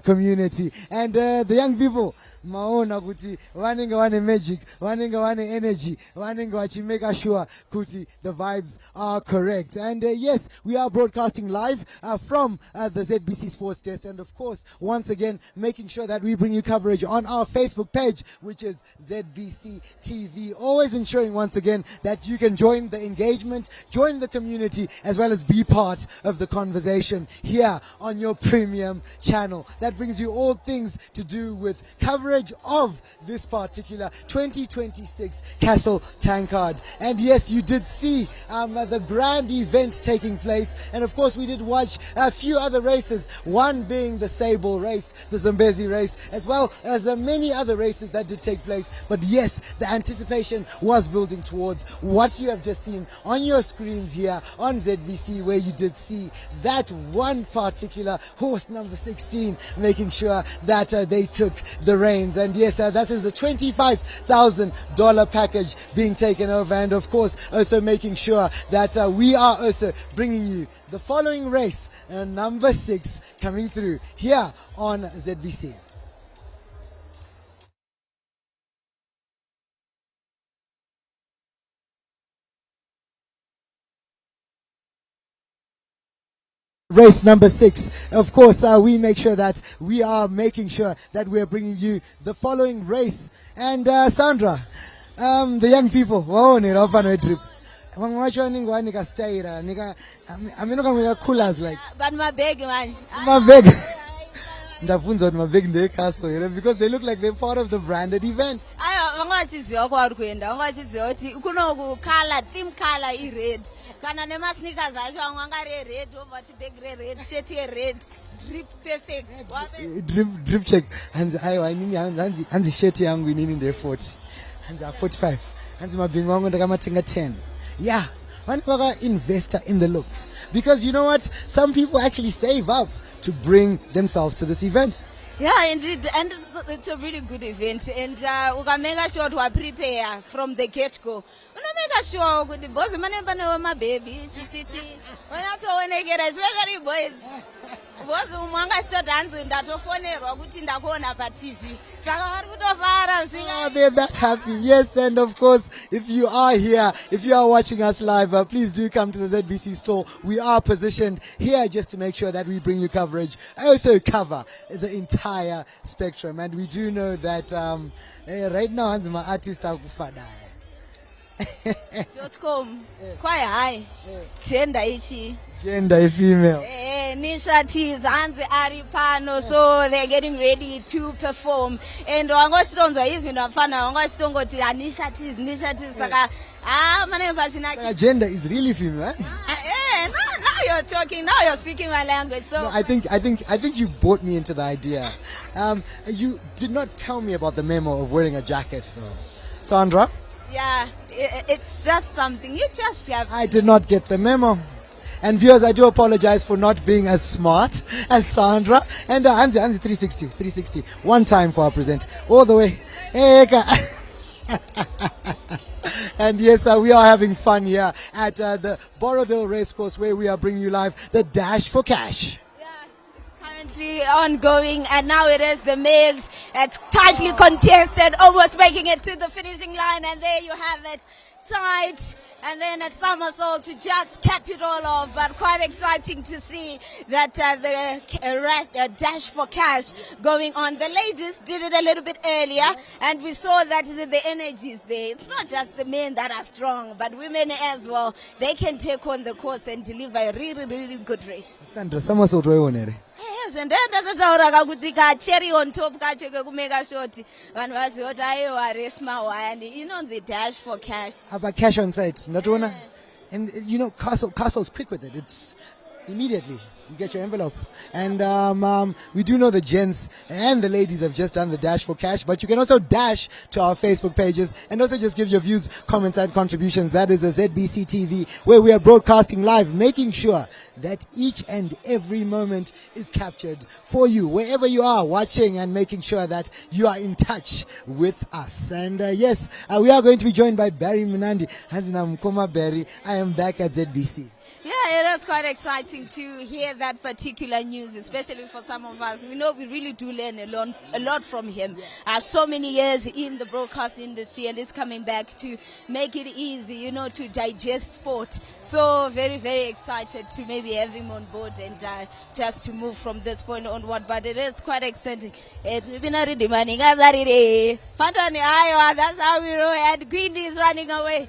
community. And the young people, maona kuti vanenge vane magic, vanenge vane energy, vanenge vachimeka sure kuti the vibes are correct. And yes, we are broadcasting live from the ZBC Sports Desk, and of course, once again, making sure that we bring you coverage on our Facebook page, which is ZBC TV. Always ensuring once again that you can join the engagement, join the community, as well as be part of the conversation here on your premium channel. That brings you all things to do with coverage of this particular 2026 Castle Tankard. And yes, you did see the grand event taking place, and of course we did watch a few other races, one being the Sable race, the Zambesi race, as well as many other races that did take place. But yes, the anticipation was building towards what you have just seen on your screens here on ZBC, where you did see that one particular horse, number 16, making sure that they took the reins. And yes, that is a $25,000 package being taken over, and of course also making sure that we are also bringing you the following race, number 6, coming through here on ZBC. Race number 6. Of course, we make sure that we are making sure that we are bringing you the following race. And Sandra, the young people, wow, ni ropa no trip. Mwacho ningo nika staira, nika aminoka mweka coolers like. But my bag, man. My bag. Ndafunza my bag in castle, you know, because they look like they're part of the branded event. Vangachiziva kwauri kuenda, vangachiziva kuti kuno kukala theme color I red. Kana nema sneakers acho vamwe red, over bag red, shirt red, drip perfect. Drip check. Hanzi ayo inini hanzi shirt yangu inini nde 40. Hanzi 45. Hanzi mabingu wangu ndakamatenga 10. Yeah, vanhu investor in the look. Because you know what? Some people actually save up to bring themselves to this event. Yeah, indeed, and it's a really good event, and we can make sure to prepare from the get-go. We make sure that the boys man my baby, when I get especially boys. Was umanga so dancing that phone rokuti ndakona pa TV. Saka kutofara singa. They're that happy. Yes, and of course, if you are here, if you are watching us live, please do come to the ZBC store. We are positioned here just to make sure that we bring you coverage. Also cover the entire spectrum, and we do know that right now Hanzima artists are kufada. .com. Quite high. Gender ichi. Gender is female. Nisha T, Zanzi Aripano, so they're getting ready to perform. And Wangostonzo, even a fan, Wangostongo to Nisha T, Saka. Gender is really female. Now you're talking, now you're speaking my language. So no, I think you brought me into the idea. You did not tell me about the memo of wearing a jacket, though. Sandra? Yeah, it's just something you just have. I did not get the memo. And viewers, I do apologize for not being as smart as Sandra. And Hansi 360. One time for our present. All the way. And yes, we are having fun here at the Borodale Racecourse, where we are bringing you live the Dash for Cash. Yeah, it's currently ongoing, and now it is the males. It's tightly contested, almost making it to the finishing line, and there you have it. Tight, and then a somersault to just cap it all off. But quite exciting to see that the Dash for Cash going on. The ladies did it a little bit earlier, and we saw that the energy is there. It's not just the men that are strong, but women as well. They can take on the course and deliver a really, really good race. Sandra, somersault wewe zvendandatotaura kakuti kacheri on top kacho kekumeka shoti vanhu vaziva kuti aiwa race mawayani inonzi Dash for Cash. Have a cash on site. And you know, Castle's quick with it. It's immediately. You get your envelope. And we do know the gents and the ladies have just done the Dash for Cash, but you can also dash to our Facebook pages and also just give your views, comments, and contributions. That is a ZBC TV, where we are broadcasting live, making sure that each and every moment is captured for you, wherever you are watching, and making sure that you are in touch with us. And yes, we are going to be joined by Barry Munandi. Hanzina Mkoma Barry. I am back at ZBC. Yeah, it is quite exciting to hear that particular news, especially for some of us. We know we really do learn a lot from him. So many years in the broadcast industry, and is coming back to make it easy, you know, to digest sport. So very, very excited to maybe have him on board and just to move from this point onward. But it is quite exciting. That's how we roll, and Queen is running away.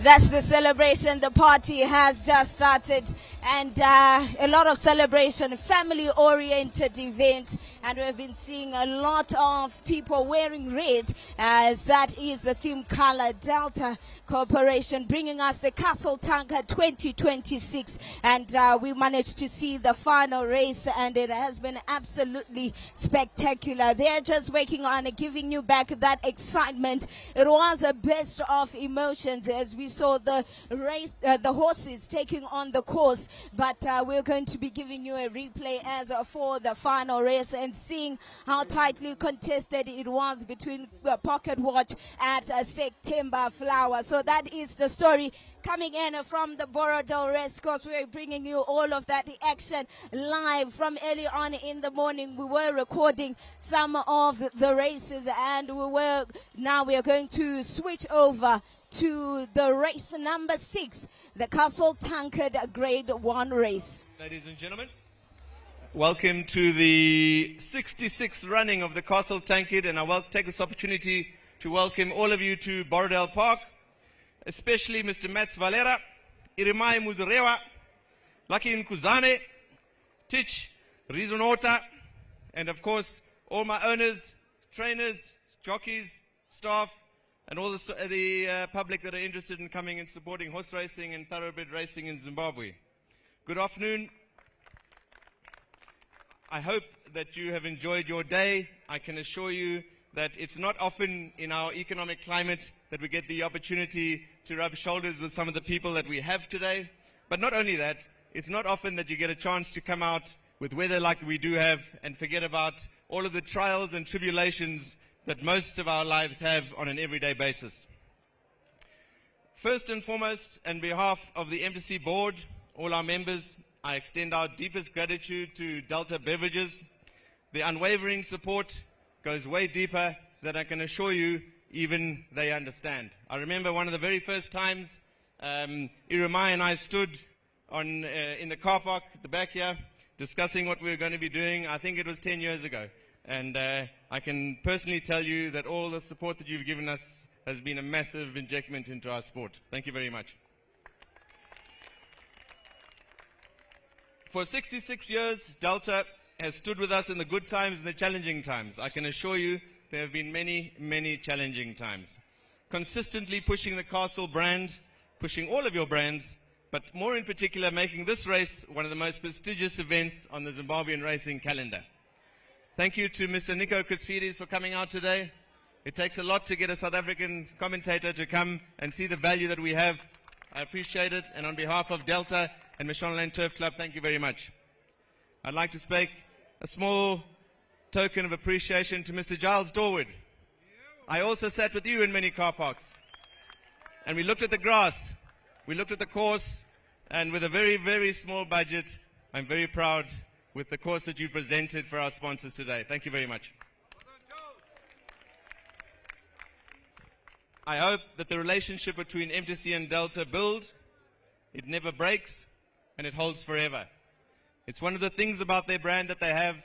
That's the celebration. The party has just started, and a lot of celebration, family-oriented event, and we've been seeing a lot of people wearing red, as that is the theme color. Delta Corporation bringing us the Castle Tankard 2026, and we managed to see the final race, and it has been absolutely spectacular. They're just working on giving you back that excitement. It was a best of emotions as we saw the race, the horses taking on the course, but we're going to be giving you a replay as for the final race and seeing how tightly contested it was between Pocket Watch at September Flower. So that is the story coming in from the Borodale Racecourse. We're bringing you all of that action live from early on in the morning. We were recording some of the races, and now we are going to switch over to the race number 6, the Castle Tankard Grade 1 race. Ladies and gentlemen, welcome to the 66th running of the Castle Tankard, and I will take this opportunity to welcome all of you to Borodale Park, especially Mr. Mats Valera, Irimai Muzarewa, Lucky Nkuzane, Tich Rizonota, and of course all my owners, trainers, jockeys, staff, and all the public that are interested in coming and supporting horse racing and thoroughbred racing in Zimbabwe. Good afternoon. I hope that you have enjoyed your day. I can assure you that it's not often in our economic climate that we get the opportunity to rub shoulders with some of the people that we have today. But not only that, it's not often that you get a chance to come out with weather like we do have and forget about all of the trials and tribulations that most of our lives have on an everyday basis. First and foremost, on behalf of the MTC board, all our members, I extend our deepest gratitude to Delta Beverages. The unwavering support goes way deeper than I can assure you even they understand. I remember one of the very first times Irimai and I stood in the car park at the back here, discussing what we were going to be doing. I think it was 10 years ago. And I can personally tell you that all the support that you've given us has been a massive injectment into our sport. Thank you very much. For 66 years, Delta has stood with us in the good times and the challenging times. I can assure you there have been many, many challenging times. Consistently pushing the Castle brand, pushing all of your brands, but more in particular making this race one of the most prestigious events on the Zimbabwean racing calendar. Thank you to Mr. Nico Chrisfides for coming out today. It takes a lot to get a South African commentator to come and see the value that we have. I appreciate it, and on behalf of Delta and Mashonaland Turf Club, thank you very much. I'd like to speak a small token of appreciation to Mr. Giles Dorwood. I also sat with you in many car parks, and we looked at the grass, we looked at the course, and with a very, very small budget, I'm very proud with the course that you presented for our sponsors today. Thank you very much. I hope that the relationship between MTC and Delta builds, it never breaks, and it holds forever. It's one of the things about their brand that they have,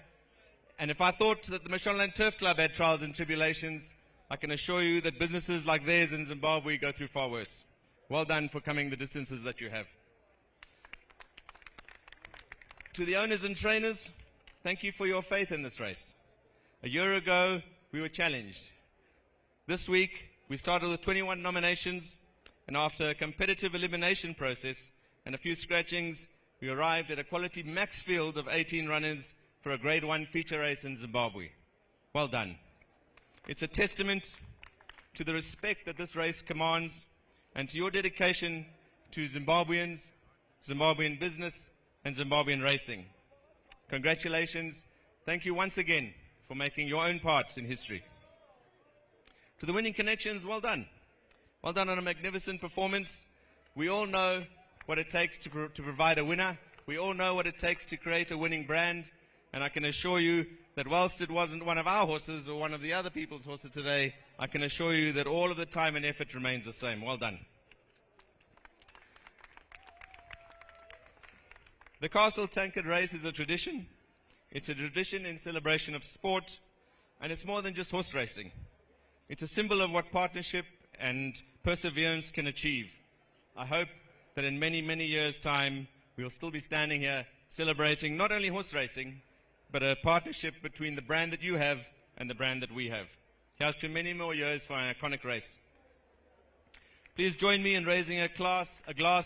and if I thought that the Mashonaland Turf Club had trials and tribulations, I can assure you that businesses like theirs in Zimbabwe go through far worse. Well done for coming the distances that you have. To the owners and trainers, thank you for your faith in this race. A year ago, we were challenged. This week, we started with 21 nominations, and after a competitive elimination process and a few scratchings, we arrived at a quality max field of 18 runners for a Grade 1 feature race in Zimbabwe. Well done. It's a testament to the respect that this race commands and to your dedication to Zimbabweans, Zimbabwean business, and Zimbabwean racing. Congratulations. Thank you once again for making your own part in history. To the winning connections, well done. Well done on a magnificent performance. We all know what it takes to provide a winner. We all know what it takes to create a winning brand. And I can assure you that whilst it wasn't one of our horses or one of the other people's horses today, I can assure you that all of the time and effort remains the same. Well done. The Castle Tankard race is a tradition. It's a tradition in celebration of sport, and it's more than just horse racing. It's a symbol of what partnership and perseverance can achieve. I hope that in many, many years' time, we'll still be standing here celebrating not only horse racing, but a partnership between the brand that you have and the brand that we have. Here's to many more years for an iconic race. Please join me in raising a glass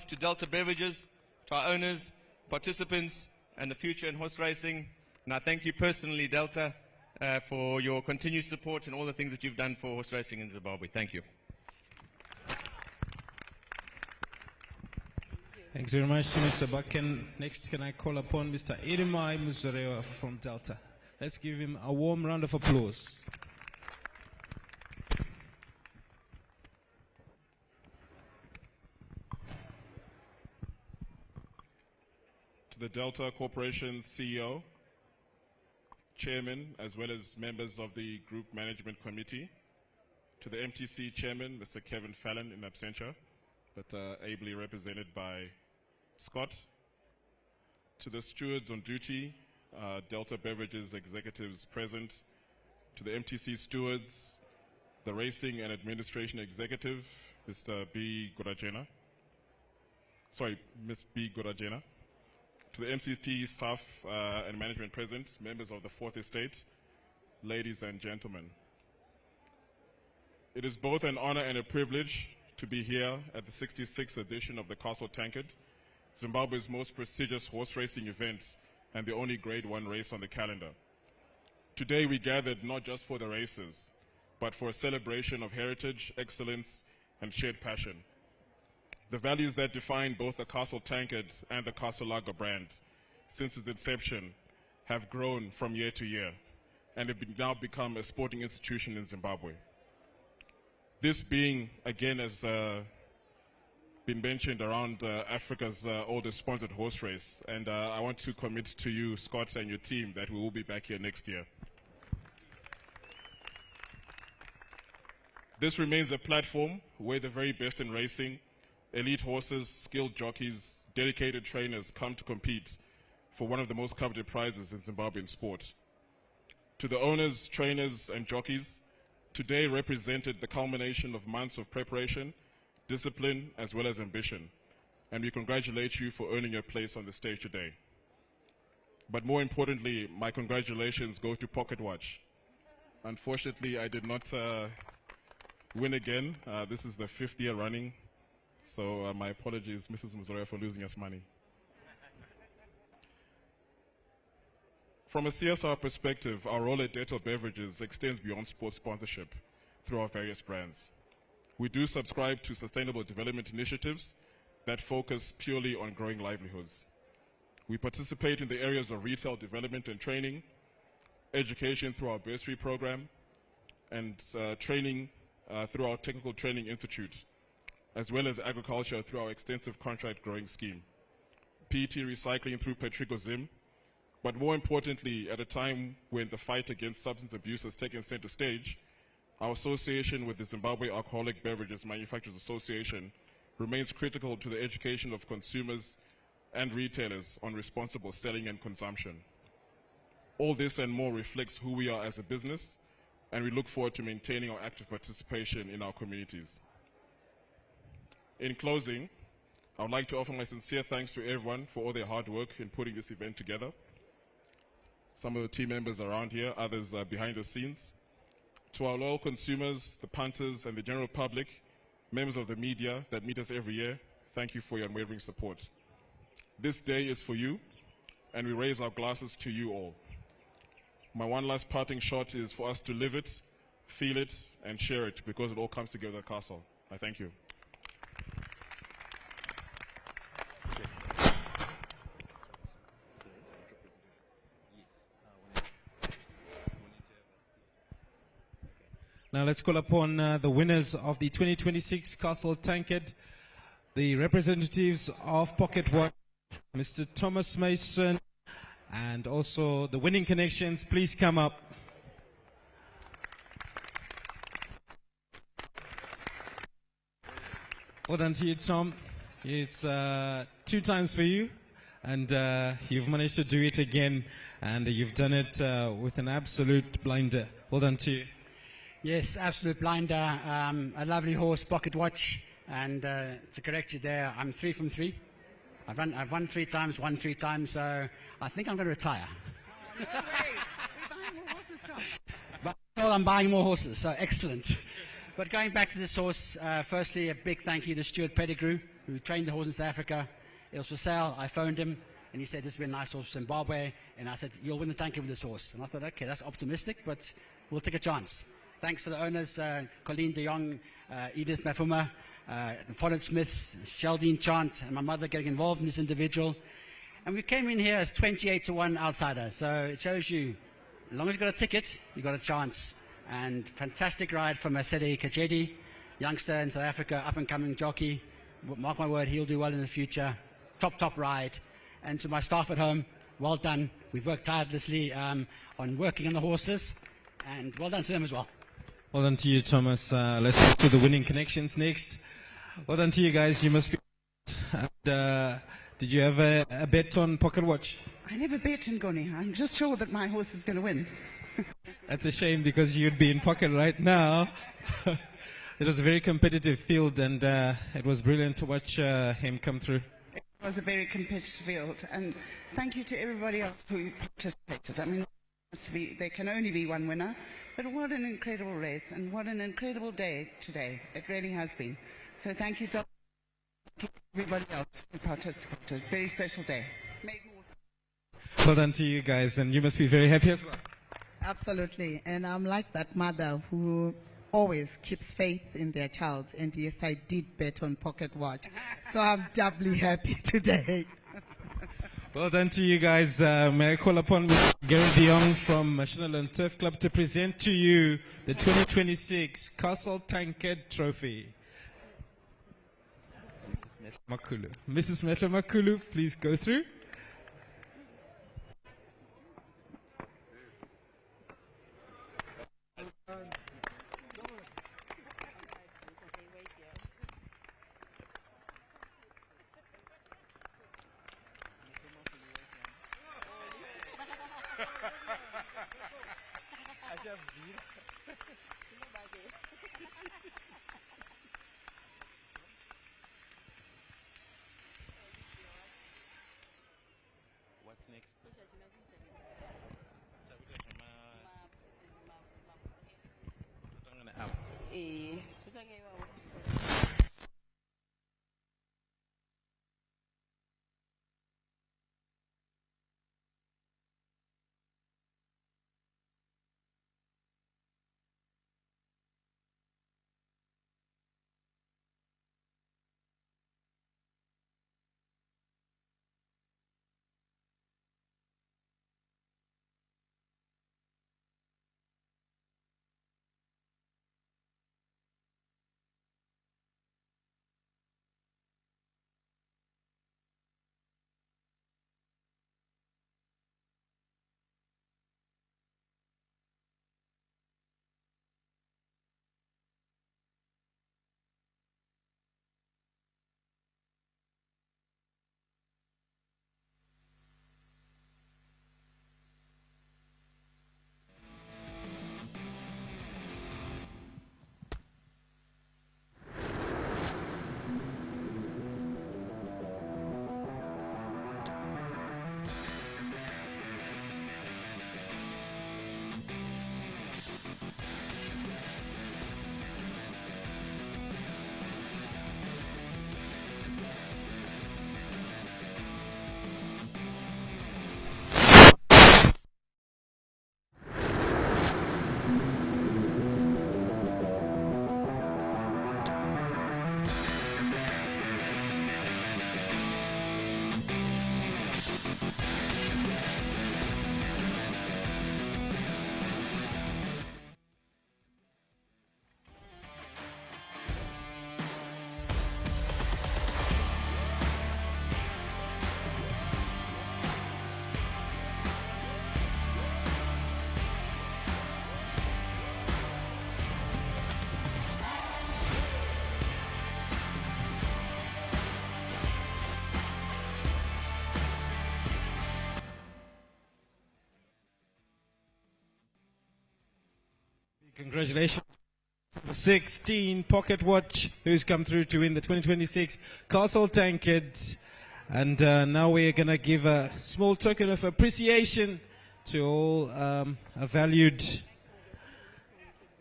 to Delta Beverages, to our owners, participants, and the future in horse racing. And I thank you personally, Delta, for your continued support and all the things that you've done for horse racing in Zimbabwe. Thank you. Thanks very much to Mr. Bakken. Next, can I call upon Mr. Irimai Muzorewa from Delta. Let's give him a warm round of applause. To the Delta Corporation CEO, Chairman, as well as members of the Group Management Committee, to the MTC Chairman, Mr. Kevin Fallon in absentia, but ably represented by Scott, to the stewards on duty, Delta Beverages executives present, to the MTC stewards, the Racing and Administration Executive, Mr. B. Gorajena, sorry, Ms. B. Gorajena, to the MCT staff and management present, members of the Fourth Estate, ladies and gentlemen. It is both an honor and a privilege to be here at the 66th edition of the Castle Tankard, Zimbabwe's most prestigious horse racing event and the only Grade 1 race on the calendar. Today we gathered not just for the races, but for a celebration of heritage, excellence, and shared passion. The values that define both the Castle Tankard and the Castle Lager brand since its inception have grown from year to year and have now become a sporting institution in Zimbabwe. This being, again, as been mentioned, around Africa's oldest sponsored horse race, and I want to commit to you, Scott, and your team that we will be back here next year. This remains a platform where the very best in racing, elite horses, skilled jockeys, dedicated trainers come to compete for one of the most coveted prizes in Zimbabwean sport. To the owners, trainers, and jockeys, today represented the culmination of months of preparation, discipline, as well as ambition, and we congratulate you for earning your place on the stage today. But more importantly, my congratulations go to Pocket Watch. Unfortunately, I did not win again. This is the 5th year running, so my apologies, Mrs. Muzoya, for losing us money. From a CSR perspective, our role at Dettol Beverages extends beyond sports sponsorship through our various brands. We do subscribe to sustainable development initiatives that focus purely on growing livelihoods. We participate in the areas of retail development and training, education through our bursary program, and training through our Technical Training Institute, as well as agriculture through our extensive contract growing scheme, PET recycling through Petrico Zim, but more importantly, at a time when the fight against substance abuse has taken center stage, our association with the Zimbabwe Alcoholic Beverages Manufacturers Association remains critical to the education of consumers and retailers on responsible selling and consumption. All this and more reflects who we are as a business, and we look forward to maintaining our active participation in our communities. In closing, I would like to offer my sincere thanks to everyone for all their hard work in putting this event together. Some of the team members around here, others behind the scenes. To our loyal consumers, the punters, and the general public, members of the media that meet us every year, thank you for your unwavering support. This day is for you, and we raise our glasses to you all. My one last parting shot is for us to live it, feel it, and share it, because it all comes together at Castle. I thank you. Now let's call upon the winners of the 2026 Castle Tankard, the representatives of Pocket Watch, Mr. Thomas Mason, and also the winning connections. Please come up. Well done to you, Tom. It's 2 times for you, and you've managed to do it again, and you've done it with an absolute blinder. Well done to you. Yes, absolute blinder. A lovely horse, Pocket Watch, and to correct you there, I'm 3 from 3. I've won 3 times, won 3 times, so I think I'm going to retire. No way. We're buying more horses, Tom. But well, I'm buying more horses, so excellent. But going back to this horse, firstly, a big thank you to Stuart Pettigrew, who trained the horse in South Africa. It was for sale. I phoned him, and he said, this would be a nice horse for Zimbabwe. And I said, you'll win the Tankard with this horse. And I thought, okay, that's optimistic, but we'll take a chance. Thanks for the owners, Colleen de Jong, Edith Mafuma, the Follett Smiths, Sheldine Chant, and my mother getting involved in this individual. And we came in here as 28-1 outsider. So it shows you, as long as you've got a ticket, you've got a chance. And fantastic ride from Masede Kajedi, youngster in South Africa, up-and-coming jockey. Mark my word, he'll do well in the future. Top ride. And to my staff at home, well done. We've worked tirelessly on working on the horses. And well done to them as well. Well done to you, Thomas. Let's go to the winning connections next. Well done to you guys. You must be... did you have a bet on Pocket Watch? I never bet, Ngoni. I'm just sure that my horse is going to win. That's a shame, because you'd be in pocket right now. It was a very competitive field, and it was brilliant to watch him come through. It was a very competitive field, and thank you to everybody else who participated. I mean, there can only be one winner, but what an incredible race, and what an incredible day today. It really has been. So thank you to everybody else who participated. Very special day. Well done to you guys, and you must be very happy as well. Absolutely, and I'm like that mother who always keeps faith in their child, and yes, I did bet on Pocket Watch, so I'm doubly happy today. Well done to you guys. May I call upon Mr. Gary de Jong from National and Turf Club to present to you the 2026 Castle Tankard Trophy. Mrs. Metla Makulu, please go through. What's next? Congratulations. 16 Pocket Watch, who's come through to win the 2026 Castle Tankard. And now we're going to give a small token of appreciation to all valued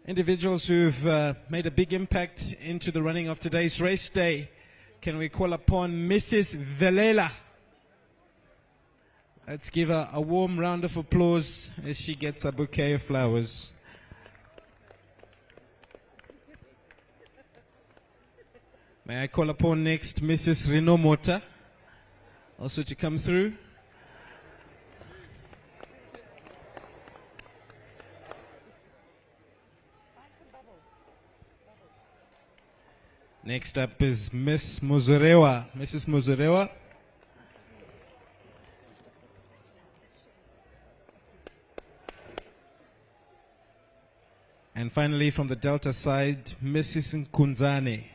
individuals who've made a big impact into the running of today's race day. Can we call upon Mrs. Velela? Let's give her a warm round of applause as she gets a bouquet of flowers. May I call upon next Mrs. Reno Mota also to come through. Next up is Miss Muzurewa. Mrs. Muzurewa. And finally from the Delta side, Mrs. Nkunzane.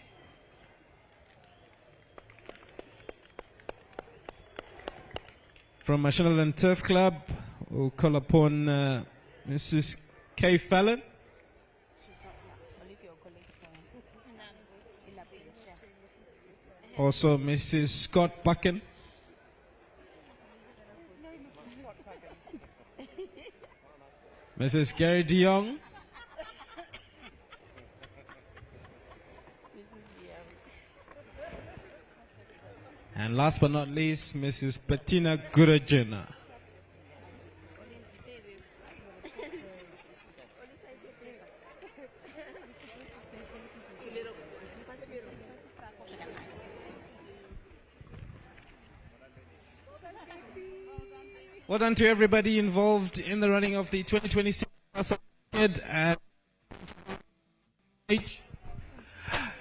From National and Turf Club, we'll call upon Mrs. Kay Fallon. Also Mrs. Scott Bucken. Mrs. Gary de Jong. And last but not least, Mrs. Bettina Gurajena. Well done to everybody involved in the running of the 2026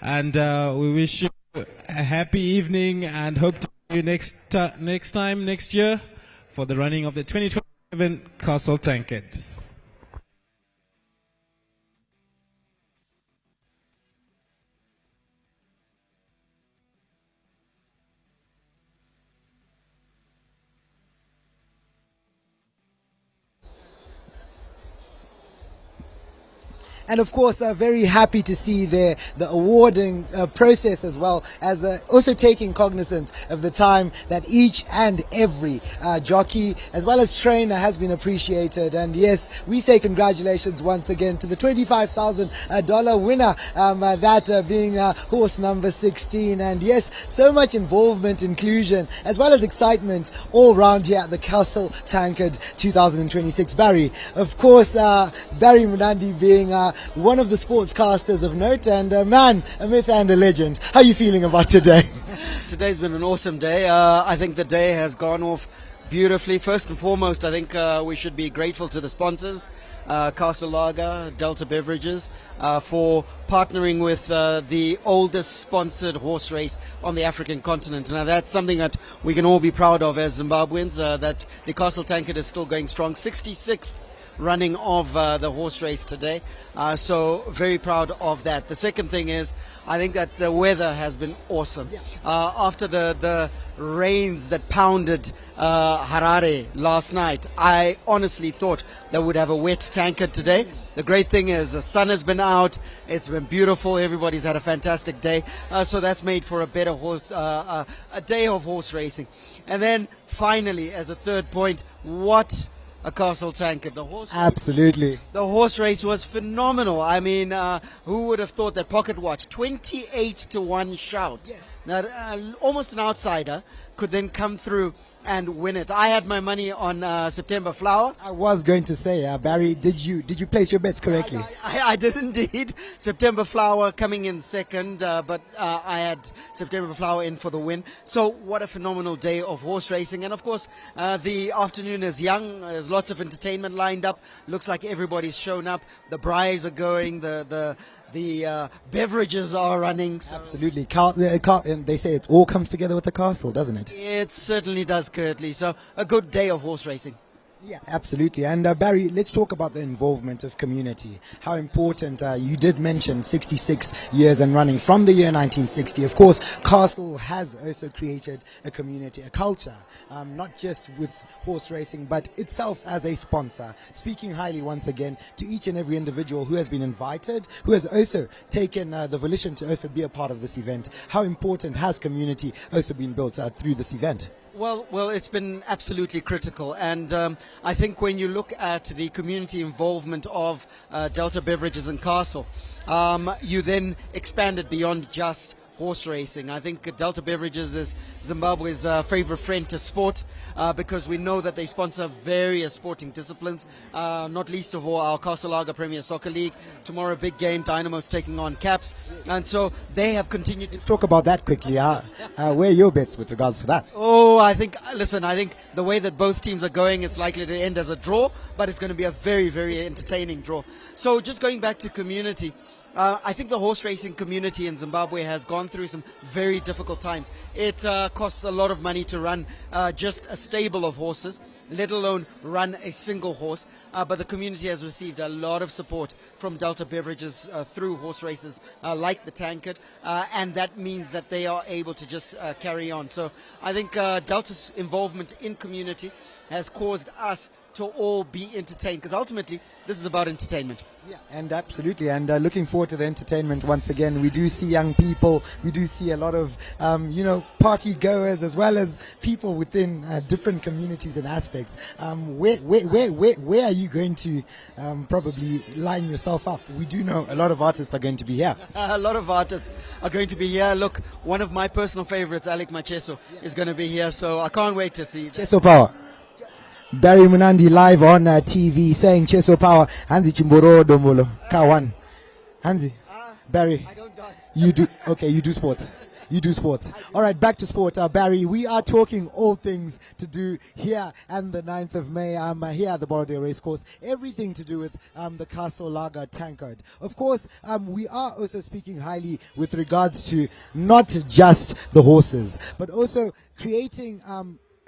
and we wish you a happy evening and hope to see you next time next year for the running of the 2027 Castle Tankard. And of course, very happy to see the awarding process as well as also taking cognizance of the time that each and every jockey as well as trainer has been appreciated. And yes, we say congratulations once again to the $25,000 winner, that being horse number 16. And yes, so much involvement, inclusion, as well as excitement all round here at the Castle Tankard 2026. Barry, of course, Barry Munandi being one of the sportscasters of note and a man, a myth and a legend. How are you feeling about today? Today's been an awesome day. I think the day has gone off beautifully. First and foremost, I think we should be grateful to the sponsors, Castle Lager, Delta Beverages, for partnering with the oldest sponsored horse race on the African continent. Now that's something that we can all be proud of as Zimbabweans, that the Castle Tankard is still going strong. 66th running of the horse race today, so very proud of that. The second thing is, I think that the weather has been awesome. After the rains that pounded Harare last night, I honestly thought that we'd have a wet Tankard today. The great thing is the sun has been out, it's been beautiful, everybody's had a fantastic day, so that's made for a better a day of horse racing. And then finally, as a third point, what a Castle Tankard. The horse Absolutely. race, the horse race was phenomenal. I mean, who would have thought that Pocket Watch, 28-1 shout, that almost an outsider, could then come through and win it. I had my money on September Flower. I was going to say, Barry, did you place your bets correctly? I did indeed. September Flower coming in second, but I had September Flower in for the win. So what a phenomenal day of horse racing. And of course, the afternoon is young. There's lots of entertainment lined up. Looks like everybody's shown up. The braais are going. The beverages are running. So Absolutely. And they say it all comes together with the castle, doesn't it? it certainly does, Curtly. So a good day of horse racing. Yeah, absolutely. And Barry, let's talk about the involvement of community. How important, you did mention 66 years and running from the year 1960. Of course, Castle has also created a community, a culture, not just with horse racing, but itself as a sponsor. Speaking highly once again to each and every individual who has been invited, who has also taken the volition to also be a part of this event. How important has community also been built through this event? Well, it's been absolutely critical, and I think when you look at the community involvement of Delta Beverages and Castle, you then expand it beyond just horse racing. I think Delta Beverages is Zimbabwe's favorite friend to sport, because we know that they sponsor various sporting disciplines, not least of all our Castle Lager Premier Soccer League. Tomorrow, big game, Dynamo's taking on Caps, and so they have continued to... Let's talk about that quickly. Where are your bets with regards to that? Oh, I think the way that both teams are going, it's likely to end as a draw, but it's going to be a very, very entertaining draw. So just going back to community, I think the horse racing community in Zimbabwe has gone through some very difficult times. It costs a lot of money to run just a stable of horses, let alone run a single horse. But the community has received a lot of support from Delta Beverages through horse races like the Tankard, and that means that they are able to just carry on. So I think Delta's involvement in community has caused us to all be entertained, because ultimately this is about entertainment. Yeah, and absolutely, and looking forward to the entertainment once again. We do see young people, we do see a lot of party goers, as well as people within different communities and aspects. Where are you going to probably line yourself up? We do know a lot of artists are going to be here. A lot of artists are going to be here. Look, one of my personal favorites, Alec Macheso, is going to be here, so I can't wait to see. Cheso Power. Barry Munandi live on TV saying Cheso Power. Hansi Chimboro Domolo. Kawan. Hansi. Barry. I don't dance. You do. Okay, you do sports. You do sports. All right, back to sport. Barry, we are talking all things to do here and the 9th of May. Here at the Borodale Racecourse. Everything to do with the Castle Lager Tankard. Of course, we are also speaking highly with regards to not just the horses, but also creating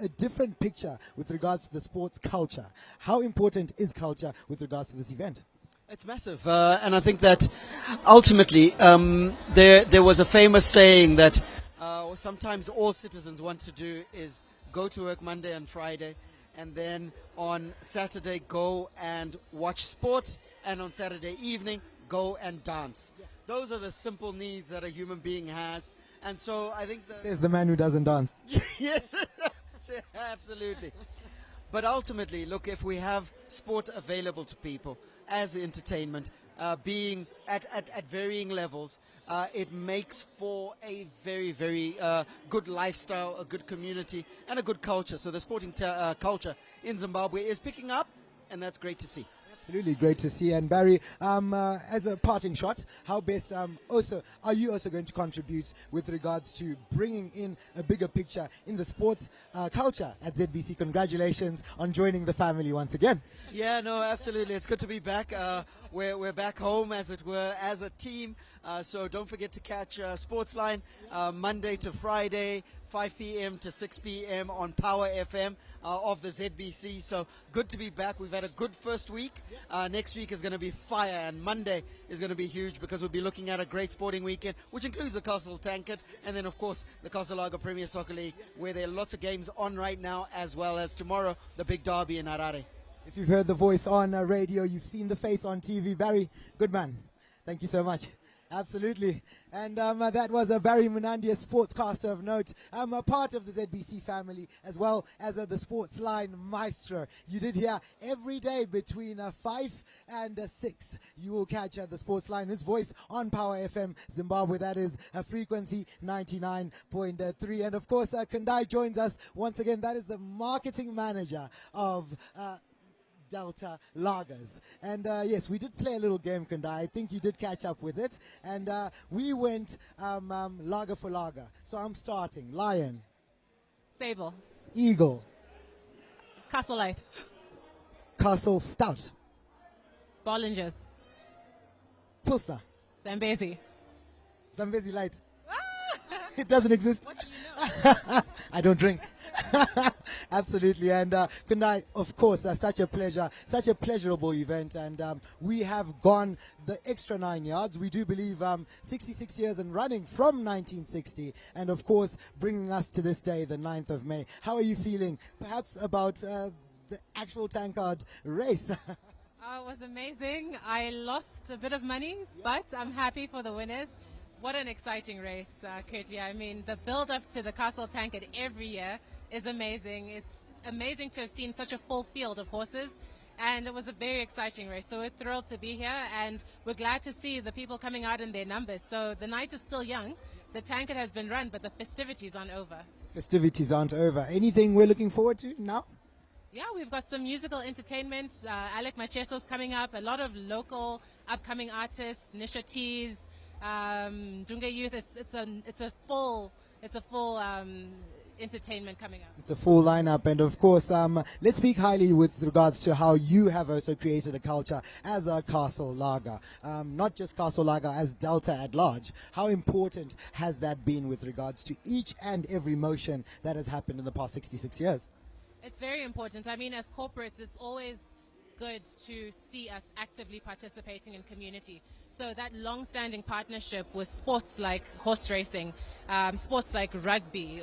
a different picture with regards to the sports culture. How important is culture with regards to this event? It's massive, and I think that ultimately there was a famous saying that sometimes all citizens want to do is go to work Monday and Friday, and then on Saturday go and watch sport, and on Saturday evening go and dance. Those are the simple needs that a human being has. And so I think that... Says the man who doesn't dance. Yes, absolutely. But ultimately, look, if we have sport available to people as entertainment, being at varying levels, it makes for a very, very good lifestyle, a good community, and a good culture. So the sporting culture in Zimbabwe is picking up, and that's great to see. Absolutely great to see. And Barry, as a parting shot, how best also are you also going to contribute with regards to bringing in a bigger picture in the sports culture at ZBC? Congratulations on joining the family once again. Yeah, no, absolutely. It's good to be back. We're back home, as it were, as a team. So don't forget to catch Sportsline Monday to Friday, 5 p.m. to 6 p.m. on Power FM of the ZBC. So good to be back. We've had a good first week. Next week is going to be fire, and Monday is going to be huge because we'll be looking at a great sporting weekend, which includes the Castle Tankard and then, of course, the Castle Lager Premier Soccer League, where there are lots of games on right now, as well as tomorrow, the big derby in Harare. If you've heard the voice on radio, you've seen the face on TV. Barry, good man. Thank you so much. Absolutely. And that was a Barry Munandi, a sportscaster of note, a part of the ZBC family, as well as the Sportsline maestro. You did hear every day between 5 and 6. You will catch the Sportsline, his voice on Power FM Zimbabwe. That is a frequency 99.3. And of course, Kandai joins us once again. That is the marketing manager of Delta Lagers. And yes, we did play a little game, Kandai. I think you did catch up with it. And we went lager for lager. So I'm starting. Lion. Sable. Eagle. Castle Light. Castle Stout. Bollingers. Pilsner. Zambesi. Zambesi Light. It doesn't exist. What do you know? I don't drink. Absolutely. And Kandai, of course, such a pleasure, such a pleasurable event. And we have gone the extra 9 yards. We do believe 66 years and running from 1960. And of course, bringing us to this day, the 9th of May. How are you feeling perhaps about the actual Tankard race? It was amazing. I lost a bit of money, but I'm happy for the winners. What an exciting race, Kurtly. I mean, the build-up to the Castle Tankard every year is amazing. It's amazing to have seen such a full field of horses, and it was a very exciting race. So we're thrilled to be here, and we're glad to see the people coming out in their numbers. So the night is still young. The Tankard has been run, but the festivities aren't over. Festivities aren't over. Anything we're looking forward to now? Yeah, we've got some musical entertainment. Alec Macheso's coming up. A lot of local upcoming artists, Nisha Tees, Dunga Youth. It's a full entertainment coming up. It's a full lineup, and of course, let's speak highly with regards to how you have also created a culture as a Castle Lager, not just Castle Lager, as Delta at large. How important has that been with regards to each and every motion that has happened in the past 66 years? It's very important. I mean, as corporates, it's always good to see us actively participating in community. So that long-standing partnership with sports like horse racing, sports like rugby,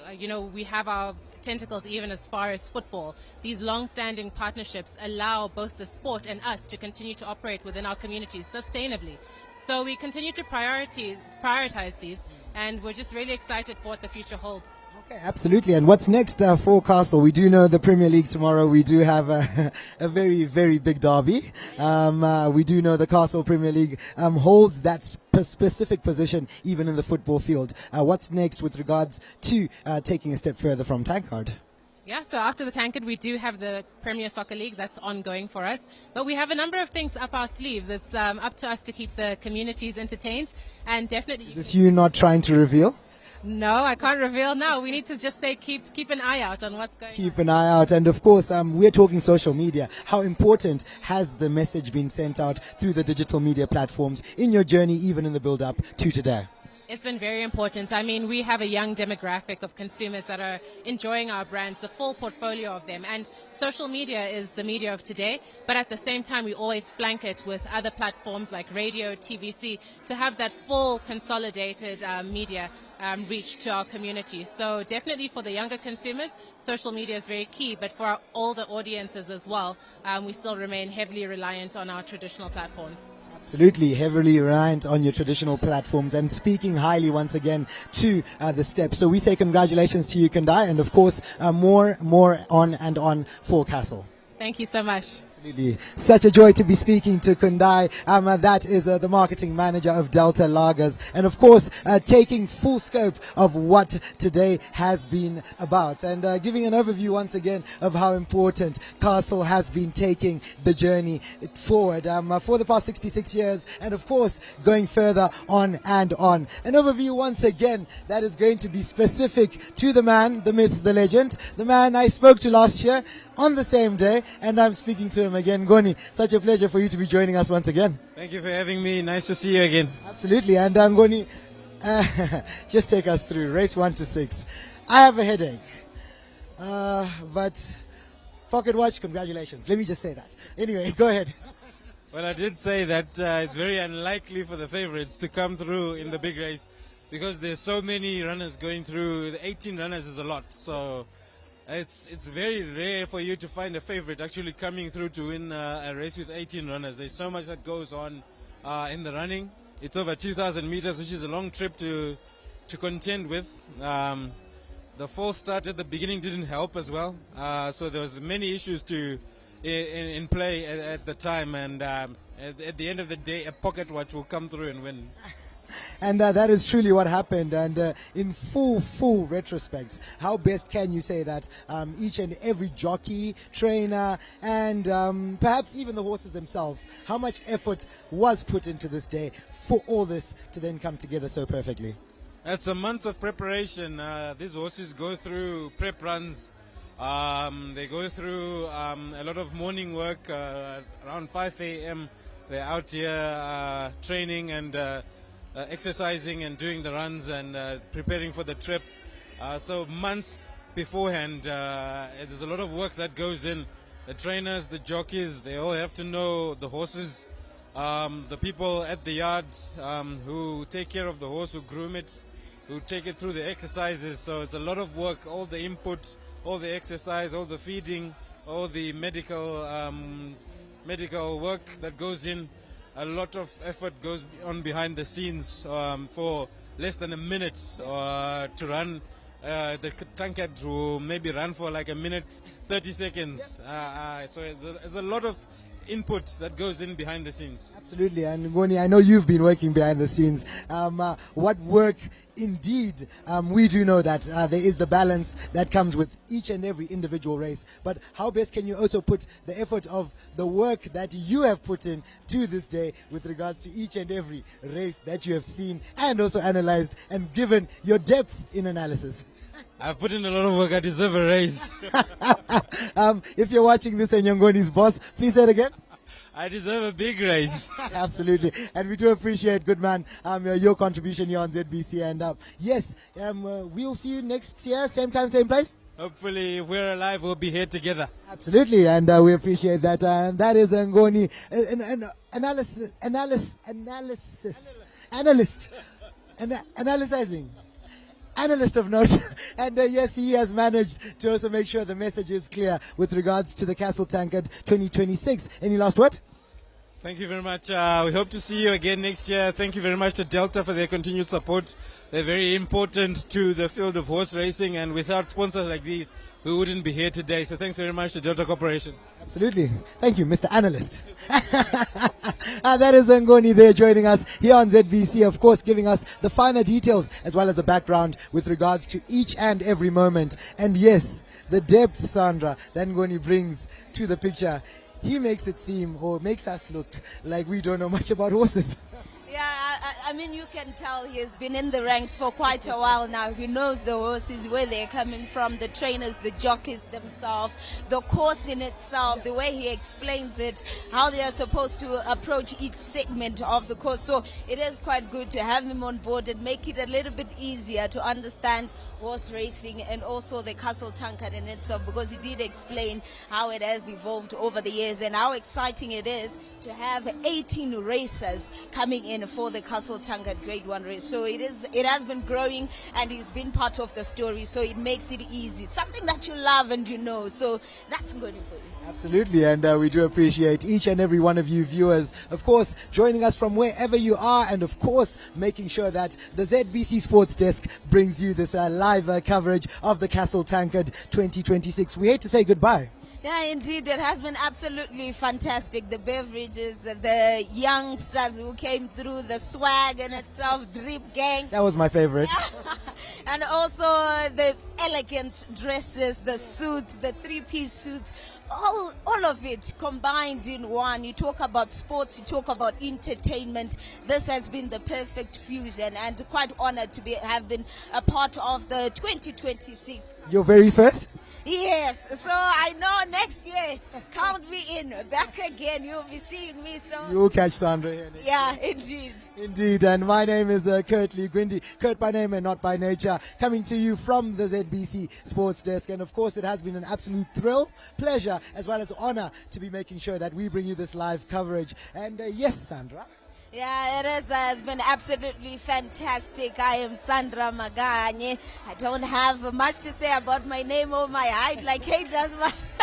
we have our tentacles even as far as football. These long-standing partnerships allow both the sport and us to continue to operate within our communities sustainably. So we continue to prioritize these, and we're just really excited for what the future holds. Okay, absolutely. And what's next for Castle? We do know the Premier League tomorrow. We do have a very, very big derby. We do know the Castle Premier League holds that specific position even in the football field. What's next with regards to taking a step further from Tankard? Yeah, so after the Tankard, we do have the Premier Soccer League that's ongoing for us. But we have a number of things up our sleeves. It's up to us to keep the communities entertained. And definitely... Is this you not trying to reveal? No, I can't reveal now. We need to just say keep an eye out on what's going on. Keep an eye out. And of course, we're talking social media. How important has the message been sent out through the digital media platforms in your journey, even in the build-up to today? It's been very important. I mean, we have a young demographic of consumers that are enjoying our brands, the full portfolio of them. And social media is the media of today. But at the same time, we always flank it with other platforms like radio, TVC, to have that full consolidated media reach to our community. So definitely for the younger consumers, social media is very key. But for our older audiences as well, we still remain heavily reliant on our traditional platforms. Absolutely, heavily reliant on your traditional platforms and speaking highly once again to the steps. So we say congratulations to you, Kandai, and of course, more on and on for Castle. Thank you so much. Absolutely. Such a joy to be speaking to Kundai. That is the marketing manager of Delta Lagers. And of course, taking full scope of what today has been about. And giving an overview once again of how important Castle has been taking the journey forward for the past 66 years. And of course, going further on and on. An overview once again that is going to be specific to the man, the myth, the legend. The man I spoke to last year on the same day. And I'm speaking to him again. Goni, such a pleasure for you to be joining us once again. Thank you for having me. Nice to see you again. Absolutely. And Goni, just take us through race 1 to 6. I have a headache. But Pocket Watch, congratulations. Let me just say that. Anyway, go ahead. Well, I did say that it's very unlikely for the favorites to come through in the big race because there's so many runners going through. The 18 runners is a lot. So it's very rare for you to find a favorite actually coming through to win a race with 18 runners. There's so much that goes on in the running. It's over 2,000 meters, which is a long trip to contend with. The false start at the beginning didn't help as well. So there was many issues in play at the time. And at the end of the day, a Pocket Watch will come through and win. And that is truly what happened. And in full retrospect, how best can you say that each and every jockey, trainer, and perhaps even the horses themselves, how much effort was put into this day for all this to then come together so perfectly? That's a month of preparation. These horses go through prep runs. They go through a lot of morning work. Around 5 a.m. they're out here training and exercising and doing the runs and preparing for the trip. So months beforehand, there's a lot of work that goes in. The trainers, the jockeys, they all have to know the horses. The people at the yard who take care of the horse, who groom it, who take it through the exercises. So it's a lot of work, all the input, all the exercise, all the feeding, all the medical work that goes in. A lot of effort goes on behind the scenes for less than a minute to run. The Tankard will maybe run for like a minute, 30 seconds. So there's a lot of input that goes in behind the scenes. Absolutely. And Goni, I know you've been working behind the scenes. What work indeed. We do know that there is the balance that comes with each and every individual race. But how best can you also put the effort of the work that you have put in to this day with regards to each and every race that you have seen and also analyzed and given your depth in analysis? I've put in a lot of work. I deserve a raise. If you're watching this and you're Ngoni's boss, please say it again. I deserve a big raise. Absolutely. And we do appreciate, good man, your contribution here on ZBC. And yes, we'll see you next year, same time, same place. Hopefully, if we're alive, we'll be here together. Absolutely. And we appreciate that. And that is Ngoni, an analyst of note. And yes, he has managed to also make sure the message is clear with regards to the Castle Tankard 2026. Any last word? Thank you very much. We hope to see you again next year. Thank you very much to Delta for their continued support. They're very important to the field of horse racing, and without sponsors like these, we wouldn't be here today. So thanks very much to Delta Corporation. Absolutely. Thank you, Mr. Analyst. That is Ngoni there joining us here on ZBC, of course, giving us the finer details as well as the background with regards to each and every moment. And yes, the depth, Sandra, that Ngoni brings to the picture. He makes it seem, or makes us look like we don't know much about horses. Yeah, I mean, you can tell he's been in the ranks for quite a while now. He knows the horses, where they're coming from, the trainers, the jockeys themselves, the course in itself, the way he explains it, how they are supposed to approach each segment of the course. So it is quite good to have him on board and make it a little bit easier to understand horse racing and also the Castle Tankard in itself, because he did explain how it has evolved over the years and how exciting it is to have 18 racers coming in in for the Castle Tankard Grade 1 race. So it has been growing, and he's been part of the story, so it makes it easy. Something that you love and you know, so that's good for you. Absolutely, and we do appreciate each and every one of you viewers, of course, joining us from wherever you are, and of course, making sure that the ZBC Sports Desk brings you this live coverage of the Castle Tankard 2026. We hate to say goodbye. Yeah, indeed, it has been absolutely fantastic. The beverages, the youngsters who came through, the swag in itself, Drip Gang. That was my favorite. And also the elegant dresses, the suits, the three-piece suits, all of it combined in one. You talk about sports, you talk about entertainment. This has been the perfect fusion, and quite honored to have been a part of the 2026. Your very first? Yes, so I know next year, count me in, back again, you'll be seeing me, so... You'll catch Sandra here next Yeah, year. indeed. Indeed, and my name is Kurt Lee Gwindi, Kurt by name and not by nature, coming to you from the ZBC Sports Desk. And of course, it has been an absolute thrill, pleasure, as well as honor to be making sure that we bring you this live coverage. And yes, Sandra. Yeah, it has been absolutely fantastic. I am Sandra Maganye. I don't have much to say about my name or my height like Kate does, but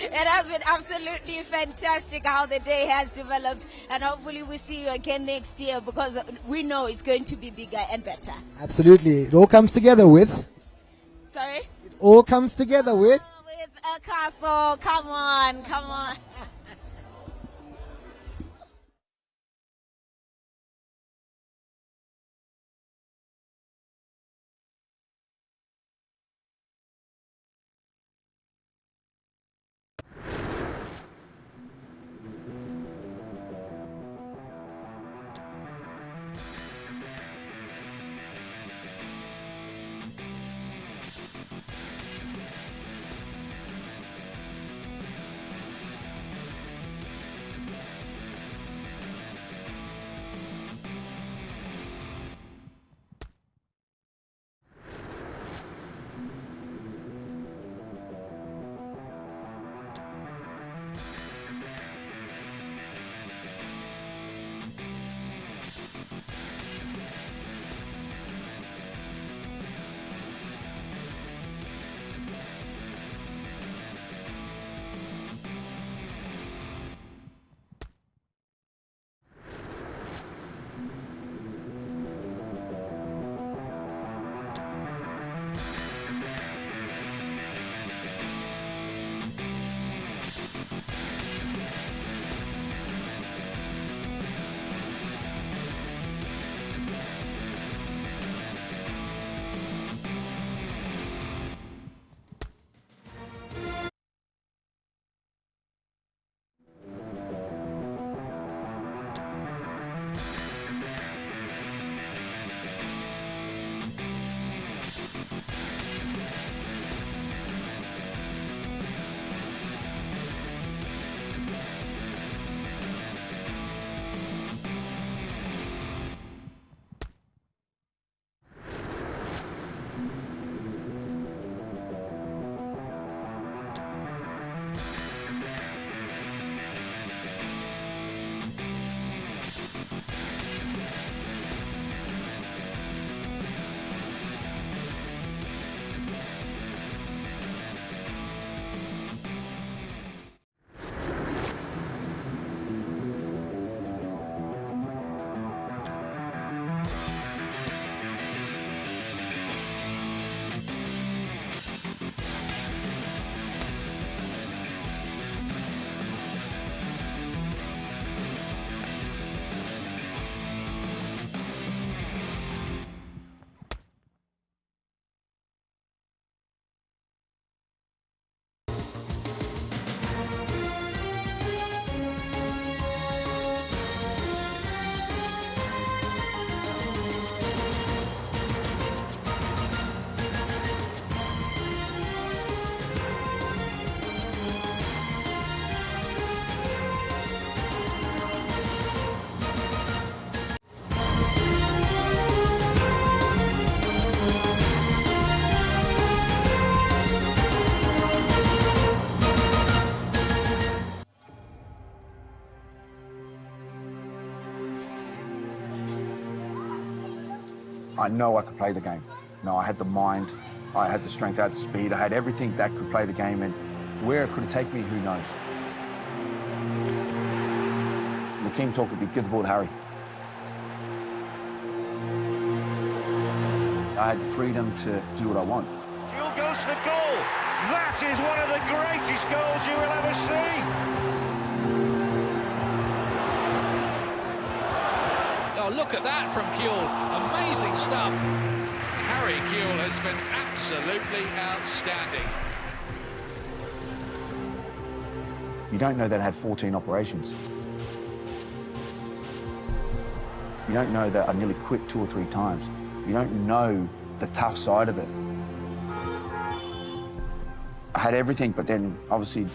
it has been absolutely fantastic how the day has developed, and hopefully we see you again next year, because we know it's going to be bigger and better. Absolutely. It all comes together with... Sorry? It all comes together with... With a castle. Come on, come on. I know I could play the game. No, I had the mind, I had the strength, I had the speed, I had everything that could play the game, and where it could have taken me, who knows. The team talk would be, give the ball to Harry. I had the freedom to do what I want. Gill goes for goal. That is one of the greatest goals you will ever see. Oh, look at that from Kuhl. Amazing stuff. Harry Kuhl has been absolutely outstanding. You don't know that I had 14 operations. You don't know that I nearly quit 2 or 3 times. You don't know the tough side of it. I had everything, but then obviously